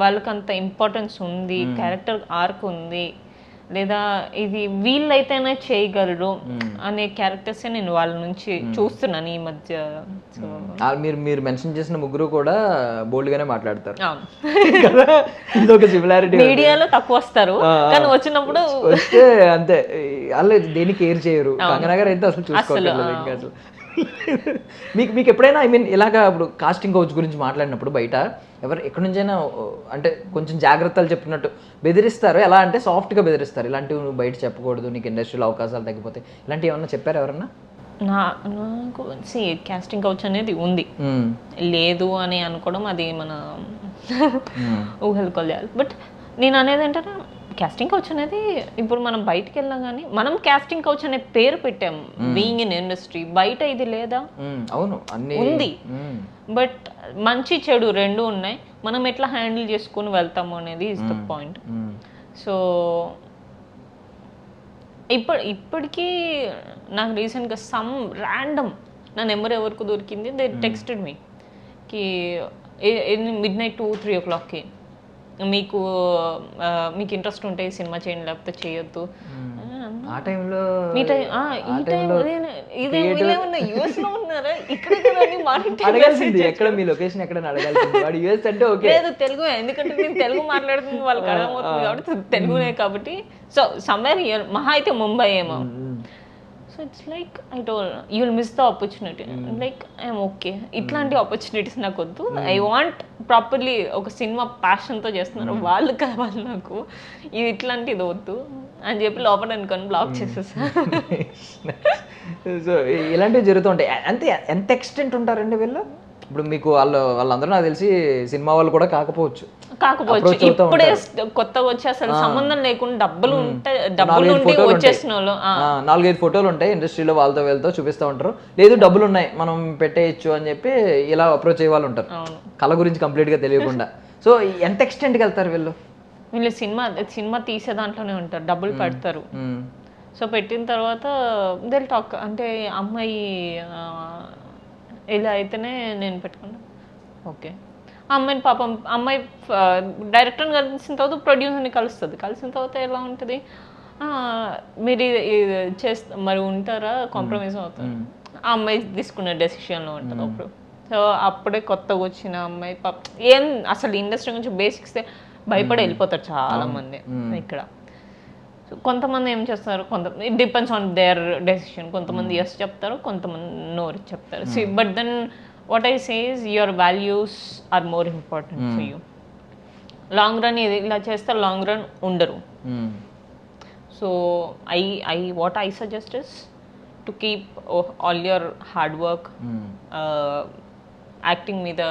వాళ్ళకి అంత ఇంపార్టెన్స్ ఉంది, క్యారెక్టర్ ఆర్క్ ఉంది, లేదా ఇది వీళ్ళైతేనే చేయగలరు అనే క్యారెక్టర్సే నేను వాళ్ళ నుంచి చూస్తున్నాను ఈ మధ్య. సో మీరు మెన్షన్ చేసిన ముగ్గురు కూడా బోల్డ్ గానే మాట్లాడతారు కదా, ఇదొక సిమిలారిటీ. మీడియాలో తక్కువ వస్తారు కానీ వచ్చినప్పుడు వస్తే అంతే, వాళ్ళు దేని కేర్ చేయరు. కంగనా గారు అయితే అసలు చూసుకోవట్లేదు ఇంకా అసలు. మీకు ఎప్పుడైనా ఇలాగా ఇప్పుడు కాస్టింగ్ కౌచ్ గురించి మాట్లాడినప్పుడు బయట ఎక్కడి నుంచైనా అంటే కొంచెం జాగ్రత్తలు చెప్పినట్టు బెదిరిస్తారు? ఎలా అంటే సాఫ్ట్గా బెదిరిస్తారు, ఇలాంటివి నువ్వు బయట చెప్పకూడదు, నీకు ఇండస్ట్రీలో అవకాశాలు తగ్గిపోతాయి, ఇలాంటివి ఏమన్నా చెప్పారు ఎవరన్నా? నాకు కాస్టింగ్ కౌచ్ అనేది ఉంది, లేదు అని అనుకోవడం అది మన ఊహలు కొల్లాలి. బట్ నేను అనేది ఏంటంటే కాస్టింగ్ కౌచ్ అనేది ఇప్పుడు మనం బయటకు వెళ్ళాం కానీ మనం కాస్టింగ్ కౌచ్ అనే పేరు పెట్టాం బీయింగ్ ఇన్ ఇండస్ట్రీ. బయట ఇది లేదా? అవును, ఉంది. బట్ మంచి చెడు రెండు ఉన్నాయి, మనం ఎట్లా హ్యాండిల్ చేసుకుని వెళ్తాము అనేది ఇస్ ద పాయింట్. సో ఇప్పటికీ నాకు రీసెంట్గా సమ్ ర్యాండమ్ నా నెంబర్ ఎవరికి దొరికింది, దే టెక్స్టెడ్ మీ కి midnight 2-3 o'clockకి మీకు ఇంట్రెస్ట్ ఉంటే సినిమా చేయండి లేకపోతే చేయొద్దు. ఆ టైంలో యూఎస్ లో ఉన్నారా ఇక్కడ అడగాల్సింది, ఎక్కడ మీ లొకేషన్ ఎక్కడ అడగాల్సింది. వాడు యూఎస్ అంటే ఓకే, లేదు తెలుగు, ఎందుకంటే నేను తెలుగు మాట్లాడుతుంది వాళ్ళకి అర్థమవుతుంది కాబట్టి తెలుగునే. కాబట్టి సో సమ్వేర్ మహా అయితే ముంబై ఏమో. So it's like I told you will miss the opportunity. Like I'm okay, ఇట్లాంటి ఆపర్చునిటీస్ నాకు వద్దు. ఐ వాంట్ ప్రాపర్లీ ఒక సినిమా ప్యాషన్తో చేస్తున్నారు వాళ్ళు కావాలి నాకు, ఇది ఇట్లాంటిది వద్దు అని చెప్పి లోపల అనుకొని బ్లాక్ చేసేసా. సో ఇలాంటివి జరుగుతుంటాయి. అంతే, ఎంత ఎక్స్టెంట్ ఉంటారండి వీళ్ళు? ఇప్పుడు మీకు వాళ్ళందరూ నాకు తెలిసి సినిమా వాళ్ళు కూడా కాకపోవచ్చు, ఇప్పుడే కొత్తగా వచ్చి అసలు సంబంధం లేకుండా డబ్బులు ఉంటే వచ్చేసిన వాళ్ళు 4-5 ఫోటోలు ఉంటాయి ఇండస్ట్రీలో, వాళ్ళతో వీళ్ళతో చూపిస్తూ ఉంటారు. లేదు డబ్బులు ఉన్నాయి మనం పెట్టేయచ్చు అని చెప్పి ఇలా అప్రోచ్ అయ్యే వాళ్ళు ఉంటారు, కళ గురించి కంప్లీట్ గా తెలియకుండా. సో ఎంత ఎక్స్టెంట్కి వెళ్తారు వీళ్ళు సినిమా తీసే దాంట్లోనే ఉంటారు, డబ్బులు పెడతారు. సో పెట్టిన తర్వాత దిల్ టాక్ అంటే అమ్మాయి ఇలా అయితేనే నేను పెట్టుకున్నా. ఓకే, అమ్మాయిని పాపం అమ్మాయి డైరెక్టర్ని కలిసిన తర్వాత ప్రొడ్యూసర్ని కలుస్తుంది. కలిసిన తర్వాత ఎలా ఉంటుంది, మీరు చేస్తా మరి ఉంటారా, కాంప్రమైజ్ అవుతారు. ఆ అమ్మాయి తీసుకునే డెసిషన్లో ఉంటుంది అప్పుడు. సో అప్పుడే కొత్తగా వచ్చిన అమ్మాయి పాప ఏం అసలు ఇండస్ట్రీ గురించి బేసిక్స్ భయపడి వెళ్ళిపోతారు చాలా మంది ఇక్కడ. కొంతమంది ఏం చేస్తారు, it depends on their decision. కొంతమంది ఎస్ చెప్తారు, కొంతమంది నో చెప్తారు. But then what I say is your values are more important for you. Long run ఇలా చేస్తే లాంగ్ రన్ ఉండరు. So what I suggest is to keep all your hard work, acting మీద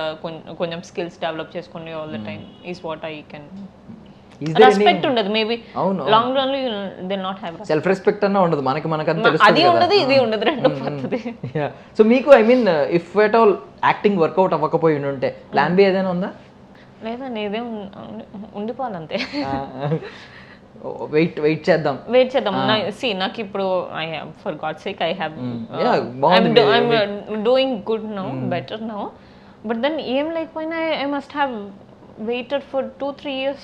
కొంచెం skills develop చేసుకోండి all the time is what I can. Respect ఉండదు maybe long run లో they not have self respect అన్న ఉండదు మనకి అది ఉండదు ఇది ఉండదు రెండు పడుతుంది. సో మీకు if at all acting work out అవ్వకపోయి ఉంటే ప్లాన్ బి ఏదైనా ఉందా? లేదా నేదే ఉండిపోవాలంతే, వెయిట్ చేద్దాం. నాకు ఇప్పుడు for god sake I have doing good now, better now. But then ఏం లేకపోయినా I must have waited for 2-3 years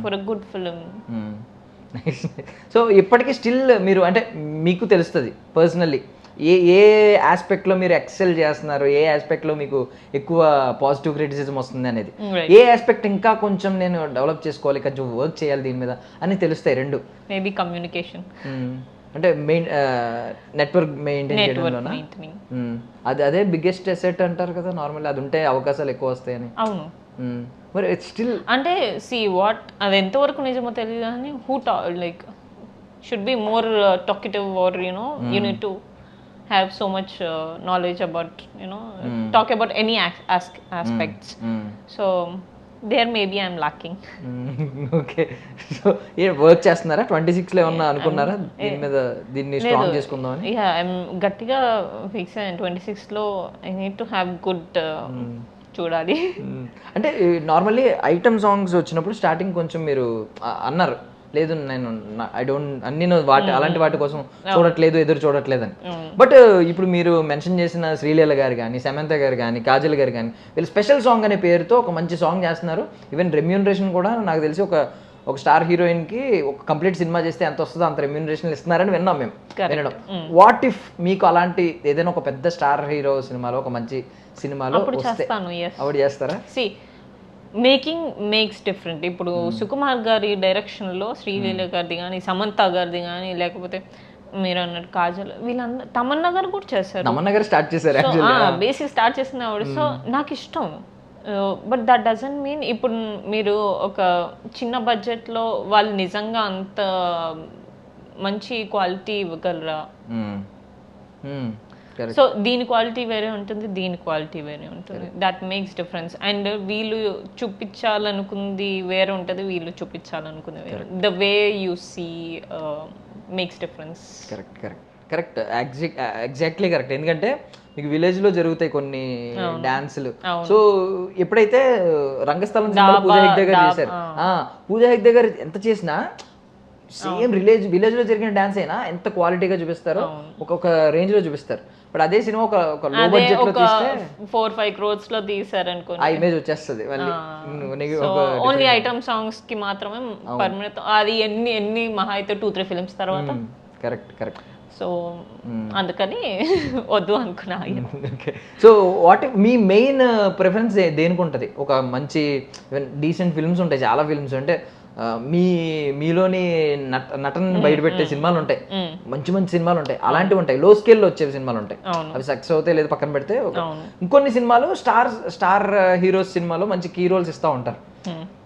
for a good film. సో ఇప్పటికీ స్టిల్ మీరు అంటే మీకు తెలుస్తుంది పర్సనల్లీ ఏ ఆస్పెక్ట్లో మీరు ఎక్సెల్ చేస్తున్నారు, ఏ ఆస్పెక్ట్లో మీకు ఎక్కువ పాజిటివ్ క్రిటిసిజం వస్తుంది అనేది, ఏ ఆస్పెక్ట్ ఇంకా కొంచెం నేను డెవలప్ చేసుకోవాలి, కొంచెం వర్క్ చేయాలి దీని మీద అని తెలుస్తాయి రెండు. మేబీ కమ్యూనికేషన్ అంటే మెయిన్ నెట్వర్క్ మెయింటైన్ చేయడంలోనా? అదే బిగ్గెస్ట్ అసెట్ అంటారు కదా నార్మల్లీ, అది ఉంటే అవకాశాలు ఎక్కువ వస్తాయని. అవును, మరి స్టిల్ అంటే వాట్ అది ఎంతవరకు నిజమో తెలియదు కానీ like should be more talkative or you need to have so much knowledge about talk about any aspects. So there maybe I'm lacking. Okay, so work చేస్తున్నారా 26లో ఏమన్నా అనుకున్నారా దీన్ని స్ట్రాంగ్ చేసుకుందామని? ఐఎమ్ గట్టిగా ఫిక్స్ అయ్యాను 26లో I need to have good చూడాలి. అంటే నార్మల్లీ ఐటమ్ సాంగ్స్ వచ్చినప్పుడు స్టార్టింగ్ కొంచెం మీరు అన్నారు లేదు నేను ఐ డోంట్ నేను అలాంటి వాటి కోసం చూడట్లేదు, ఎదురు చూడట్లేదు అని. బట్ ఇప్పుడు మీరు మెన్షన్ చేసిన శ్రీలీల గారు కానీ, సమంత గారు కానీ, కాజల్ గారు కానీ, వీళ్ళు స్పెషల్ సాంగ్ అనే పేరుతో ఒక మంచి సాంగ్ చేస్తున్నారు. ఈవెన్ రెమ్యూనరేషన్ కూడా నాకు తెలిసి ఒక స్టార్ హీరోయిన్ కి ఒక కంప్లీట్ సినిమా చేస్తే ఎంత వస్తుందో అంత రెమ్యూనరేషన్ ఇస్తున్నారని విన్నాం మేము. వినడం వాట్ ఇఫ్ మీకు అలాంటి ఏదైనా ఒక పెద్ద స్టార్ హీరో సినిమాలో, ఒక మంచి సినిమాలో అవార్డు చేస్తారా? Making makes different. ఇప్పుడు సుకుమార్ గారి డైరెక్షన్ లో శ్రీలీల గారిది కానీ, సమంత గారిది కానీ, లేకపోతే మీరు అన్నట్టు కాజల్, వీళ్ళందరూ, తమన్నా గారు కూడా చేశారు. తమన్నా గారు స్టార్ట్ చేశారు, బేసిక్ స్టార్ట్ చేసిన ఆవిడ. సో నాకు ఇష్టం. బట్ దట్ డజంట్ మీన్ ఇప్పుడు మీరు ఒక చిన్న బడ్జెట్లో వాళ్ళు నిజంగా అంత మంచి క్వాలిటీ ఇవ్వగలరా? సో దీని క్వాలిటీ వేరే ఉంటుంది, దీని క్వాలిటీ వేరే ఉంటుంది. That makes difference. అండ్ వీళ్ళు చూపించాలనుకుంది వేరే ఉంటుంది, వీళ్ళు చూపించాలనుకుంది వేరే. The way you see makes difference. Correct exactly correct. ఎందుకంటే మీకు విలేజ్ లో జరుగుతాయి కొన్ని డాన్సులు. సో ఎప్పుడైతే రంగస్థలం పూజా హెగ్డే గారు చేశారు, పూజా హెగ్డే గారు ఎంత చేసినా సేమ్ విలేజ్ లో జరిగిన డాన్స్ అయినా ఎంత క్వాలిటీగా చూపిస్తారో, ఒక రేంజ్ లో చూపిస్తారు. బట్ అదే సినిమా ఒక లో బడ్జెట్ లో తీస్తే 4-5 crores లో తీసారు అనుకోండి, ఆ ఇమేజ్ వచ్చేస్తుంది. ఓన్లీ ఐటమ్ సాంగ్స్ కి మాత్రమే పర్మనెంట్. అది ఎన్ని మహా అయితే 2-3 films తర్వాత. కరెక్ట్. సో అందుకని వద్దు అనుకున్నా. So what me main preference దేనికి ఉంటుంది? ఒక మంచి డీసెంట్ ఫిల్మ్స్ ఉంటాయి, చాలా ఫిల్మ్స్ అంటే మీలోని నటనని బయటపెట్టే సినిమాలు ఉంటాయి, మంచి సినిమాలు ఉంటాయి, అలాంటివి ఉంటాయి, లో స్కేల్లో వచ్చే సినిమాలు ఉంటాయి, అవి సక్సెస్ అవుతాయి లేదు పక్కన పెడితే. ఇంకొన్ని సినిమాలు స్టార్ హీరోస్ సినిమాలో మంచి కీ రోల్స్ ఇస్తూ ఉంటారు,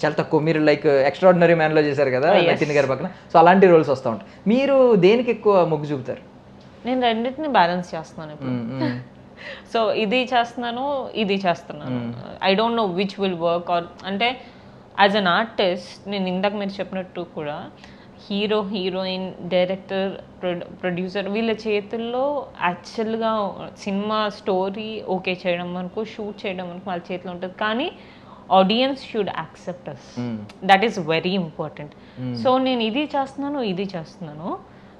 చాలా తక్కువ. మీరు లైక్ ఎక్స్ట్రాడినరీ మ్యాన్ లో చేశారు కదా నితిన్ గారి పక్కన, సో అలాంటి రోల్స్ వస్తూ ఉంటాయి. మీరు దేనికి ఎక్కువ మొగ్గు చూపుతారు? నేను రెండింటిని బ్యాలెన్స్ చేస్తున్నాను ఇప్పుడు. సో ఇది చేస్తున్నాను, ఇది చేస్తున్నాను. I don't know which will work. Or అంటే యాజ్ అన్ ఆర్టిస్ట్, నేను ఇందాక మీరు చెప్పినట్టు కూడా హీరో, హీరోయిన్, డైరెక్టర్, ప్రొడ్యూసర్ వీళ్ళ చేతుల్లో యాక్చువల్గా సినిమా స్టోరీ ఓకే చేయడం వరకు, షూట్ చేయడం వరకు వాళ్ళ చేతిలో ఉంటుంది. కానీ audience should accept us. That is very important. So నేను ఇది చేస్తున్నాను.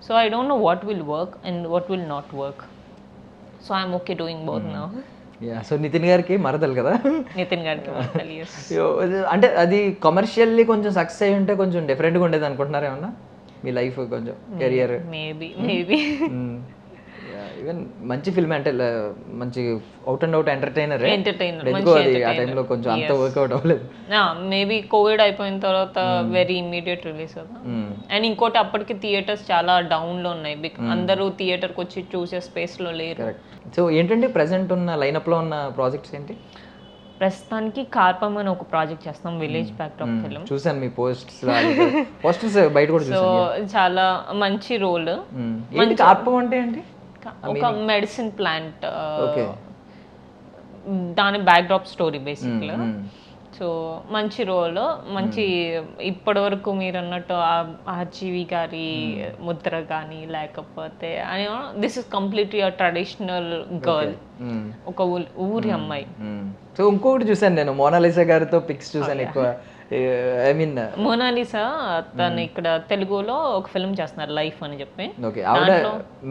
So I don't know what will work and what will not work. So I'm okay doing both now. So Nitin గారికి మరదలు కదా, నితిన్ గారికి మరదలు. yes. అంటే అది కమర్షియల్లీ కొంచెం సక్సెస్ అయ్యి ఉంటే కొంచెం డిఫరెంట్గా ఉండేది అనుకుంటున్నారా ఏమన్నా మీ లైఫ్, కొంచెం కెరియర్? మేబీ ఈవెన్ మంచి ఫిల్మ్ అంటే మంచి అవుట్ అండ్ అవుట్ ఎంటర్టైనర్. ఆ టైంలో కొంచెం అంత వర్క్అవుట్ అవ్వలేదు. మేబీ కోవిడ్ అయిపోయిన తర్వాత వెరీ ఇమీడియట్ రిలీజ్ కదా. అండ్ ఇంకోటి అప్పటికి థియేటర్స్ చాలా డౌన్ లో ఉన్నాయి, అందరూ థియేటర్కి వచ్చి చూసే స్పేస్ లో లేరు. సో ఏంటంటే ప్రెసెంట్ ఉన్న లైనప్ లో ఉన్న ప్రాజెక్ట్స్ ఏంటి? ప్రస్తుతానికి కార్పమ్ అని ఒక ప్రాజెక్ట్ చేస్తాం, విలేజ్ బ్యాక్డ్రాప్ ఫిల్మ్. చూసాను మీ పోస్టర్స్ బయట కూడా చూసాను. సో చాలా మంచి రోల్. కార్పమ్ అంటే ఏంటి? ఒక మెడిసిన్ ప్లాంట్, దాని బ్యాక్డ్రాప్ స్టోరీ బేసిక్గా. సో మంచి రోల్, మంచి ఇప్పటి వరకు మీరు అన్నట్టు ఆర్జీవి గారి ముద్ర కానీ, లేకపోతే this is completely traditional girl, ఒక ఊరి అమ్మాయి. సో ఇంకొకటి చూసాను నేను, మోనాలిసా గారితో పిక్స్ చూసాను ఎక్కువ. ఐ మీన్ మోనాలిసా తను ఇక్కడ తెలుగులో ఒక ఫిల్మ్ చేస్తున్నారు, లైఫ్ అని చెప్పి.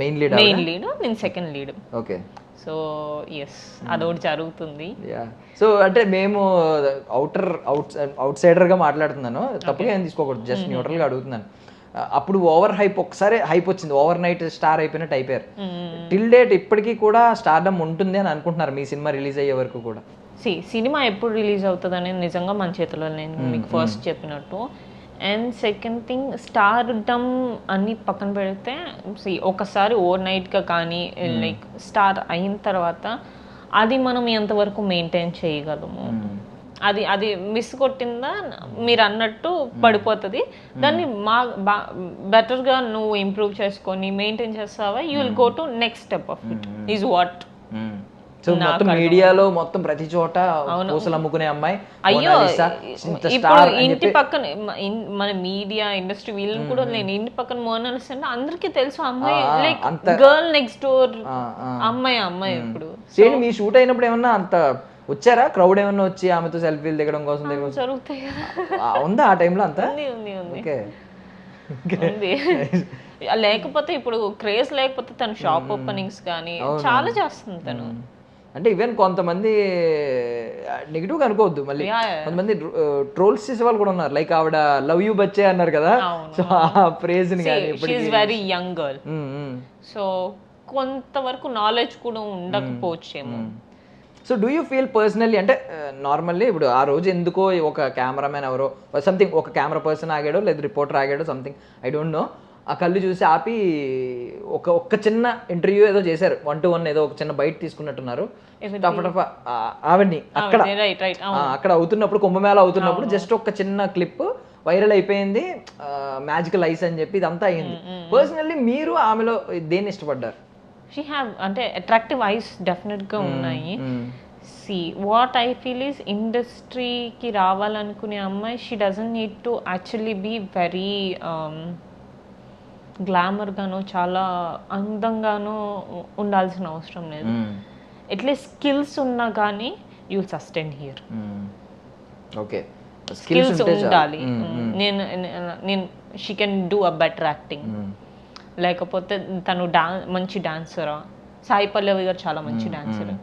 మెయిన్ లీడ్, నేను second lead. Okay. So yes, అదొకటి జరుగుతుంది. సో అంటే మేము అవుట్ సైడర్ గా మాట్లాడుతున్నాను, తప్పుగా ఏం తీసుకోకూడదు, జస్ట్ న్యూట్రల్ గా అడుగుతున్నాను. అప్పుడు ఓవర్ హైప్, ఒకసారి హైప్ వచ్చింది, ఓవర్ నైట్ స్టార్ అయిపోయినట్టు అయిపోయారు. టిల్ డేట్ ఇప్పటికీ కూడా స్టార్డమ్ ఉంటుంది అని అనుకుంటున్నారు మీ సినిమా రిలీజ్ అయ్యే వరకు కూడా? సినిమా ఎప్పుడు రిలీజ్ అవుతుంది అనేది నిజంగా మన చేతిలో, నేను మీకు ఫస్ట్ చెప్పినట్టు. అండ్ సెకండ్ థింగ్, స్టార్డమ్ అన్ని పక్కన పెడితే, ఒకసారి ఓవర్ నైట్గా కానీ లైక్ స్టార్ అయిన తర్వాత అది మనం ఎంతవరకు మెయింటైన్ చేయగలము, అది మిస్ కొట్టిందా మీరు అన్నట్టు పడిపోతుంది. దాన్ని బెటర్గా నువ్వు ఇంప్రూవ్ చేసుకొని మెయింటైన్ చేస్తావా, you will go to next step of it, is what. So మొత్తం మీడియాలో మొత్తం ప్రతి చోట పూసలు అమ్ముకునే అమ్మాయి. అయ్యో, ఇప్పుడు ఇంటి పక్కన మన మీడియా ఇండస్ట్రీ వీళ్ళని కూడా నేను ఇంటి పక్కన మోనాలిసా అంటే అందరికీ తెలుసు, అమ్మాయి లైక్ గర్ల్ నెక్స్ట్ డోర్ అమ్మాయి. ఇప్పుడు మీ షూట్ అయినప్పుడు ఏమన్నా అంత వచ్చారా, క్రౌడ్ ఏమన్నా వచ్చి ఆమెతో సెల్ఫీలు దిగడం కోసం జరుగుతాయి ఉందా ఆ టైంలో అంతా? ఉంది. ఓకే. ఉంది. లేకపోతే ఇప్పుడు క్రేజ్ లేకపోతే తను షాప్ ఓపెనింగ్స్ కానీ చాలా చేస్తుంది తను. అంటే ఈవెన్ కొంతమంది నెగిటివ్గా అనుకోవద్దు, మళ్ళీ కొంతమంది ట్రోల్స్ చేసే వాళ్ళు కూడా ఉన్నారు. లైక్ ఆవిడ లవ్ యూ బచ్చే అన్నారు కదా, సో ఆ ప్రేజ్ ని కానీ వెరీ యంగ్ గర్ల్, సో కొంతవరకు నాలెడ్జ్ కూడా ఉండకపోవచ్చేమో. So do you feel personally, అంటే నార్మల్లీ ఇప్పుడు ఆ రోజు ఎందుకో ఒక కెమెరామెన్ ఎవరో సంథింగ్, ఒక కెమెరా పర్సన్ ఆగాడో లేదా రిపోర్టర్ ఆగాడో సంథింగ్, ఐ డోంట్ నో, ఆ కళ్ళు చూసి ఆపి ఒక్క చిన్న ఇంటర్వ్యూ ఏదో చేశారు, 1-to-1 ఏదో ఒక చిన్న బయట తీసుకున్నట్టున్నారు. ఆవిడ్ని అక్కడ అవుతున్నప్పుడు, కుంభమేళ అవుతున్నప్పుడు జస్ట్ ఒక చిన్న క్లిప్ వైరల్ అయిపోయింది, మ్యాజికల్ ఐస్ అని చెప్పి ఇదంతా అయింది. పర్సనల్లీ మీరు ఆమెలో దేన్ని ఇష్టపడ్డారు? షీ హ్యావ్ అంటే అట్రాక్టివ్ ఐస్ డెఫినెట్గా ఉన్నాయి. See what I feel is ఇండస్ట్రీకి రావాలనుకునే అమ్మాయి she doesn't need to actually be very గ్లామర్గానో చాలా అందంగానో ఉండాల్సిన అవసరం లేదు. ఎట్లీస్ట్ స్కిల్స్ ఉన్నా కానీ you sustain here. Okay, skills ఉండాలి. నేను she can do a better acting, లేకపోతే తను మంచి డాన్సరా. సాయి పల్లవి గారు చాలా మంచి డాన్సర్.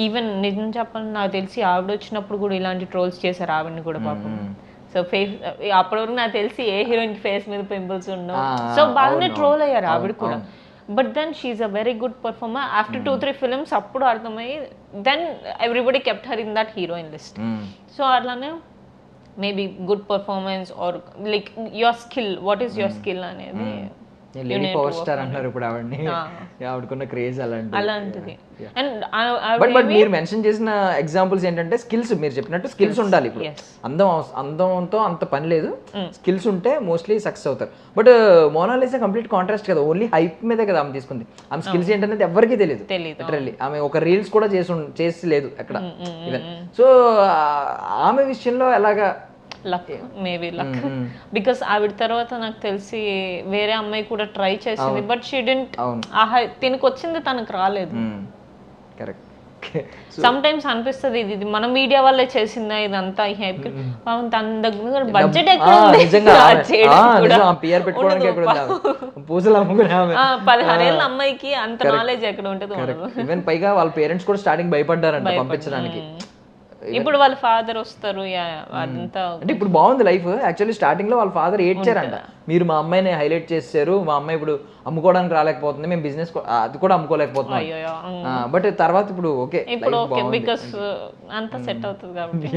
ఈవెన్ నిజం చెప్పాలని నాకు తెలిసి ఆవిడ వచ్చినప్పుడు కూడా ఇలాంటి ట్రోల్స్ చేశారు ఆవిడని కూడా పాపం. సో ఫేస్ అప్పటి వరకు నాకు తెలిసి ఏ హీరోయిన్ ఫేస్ మీద పింపుల్స్ ఉండవు, సో బాగానే ట్రోల్ అయ్యారు ఆవిడ కూడా. But then she's a very good performer. After 2-3 films అప్పుడు అర్థమయ్యి then everybody kept her in that heroine list. So అట్లానే maybe good performance or like your skill, what is your skill అనేది. Lady power star అంటారు ఇప్పుడు ఆవిడని, ఆవిడకున్న craze అలాంటిది. But మీరు మెన్షన్ చేసిన ఎగ్జాంపుల్స్ ఏంటంటే స్కిల్స్, మీరు చెప్పినట్టు స్కిల్స్ ఉండాలి. ఇప్పుడు అందంతో అంత పని లేదు, స్కిల్స్ ఉంటే మోస్ట్లీ సక్సెస్ అవుతారు. బట్ మోనాలిసా కంప్లీట్ కాంట్రాస్ట్ కదా, ఓన్లీ హైప్ మీదే కదా ఆమె తీసుకుంది. ఆమె స్కిల్స్ ఏంటనేది ఎవరికీ తెలియదు లిటరల్లీ. ఆమె ఒక రీల్స్ కూడా చేసి లేదు ఎక్కడ ఈవెన్. సో ఆమె విషయంలో ఎలాగా లక్, మేబీ లక్, బికాస్ ఆవిడ తర్వాత నాకు తెలిసి వేరే అమ్మాయి కూడా ట్రై చేసింది, బట్ షీ డిడ్ంట్. తినకు వచ్చింది తనకు రాలేదు. కరెక్ట్. సమ్ టైమ్స్ అనిపిస్తుంది ఇది మన మీడియా వల్లే చేసిందా ఇదంతా. తన దగ్గర బడ్జెట్ ఎక్కడ ఉంది? 16 ఏళ్ళ అమ్మాయికి అంత నాలెడ్జ్ ఎక్కడ ఉంటుంది? పైగా వాళ్ళ పేరెంట్స్ కూడా స్టార్టింగ్ భయపడ్డారంట పంపించడానికి. ఇప్పుడు వాళ్ళ ఫాదర్ వస్తారు అదంతా. అంటే ఇప్పుడు బాగుంది లైఫ్. యాక్చువల్లీ స్టార్టింగ్ లో వాళ్ళ ఫాదర్ ఏడ్చారంట, మీరు మా అమ్మాయిని హైలైట్ చేశారు, మా అమ్మాయి ఇప్పుడు అమ్ముకోవడానికి రాలేకపోతుంది, మేము బిజినెస్ అది కూడా అమ్ముకోలేకపోతున్నాం. బట్ తర్వాత ఇప్పుడు ఓకే, బికాస్ అంతా సెట్ అవుతుంది కాబట్టి.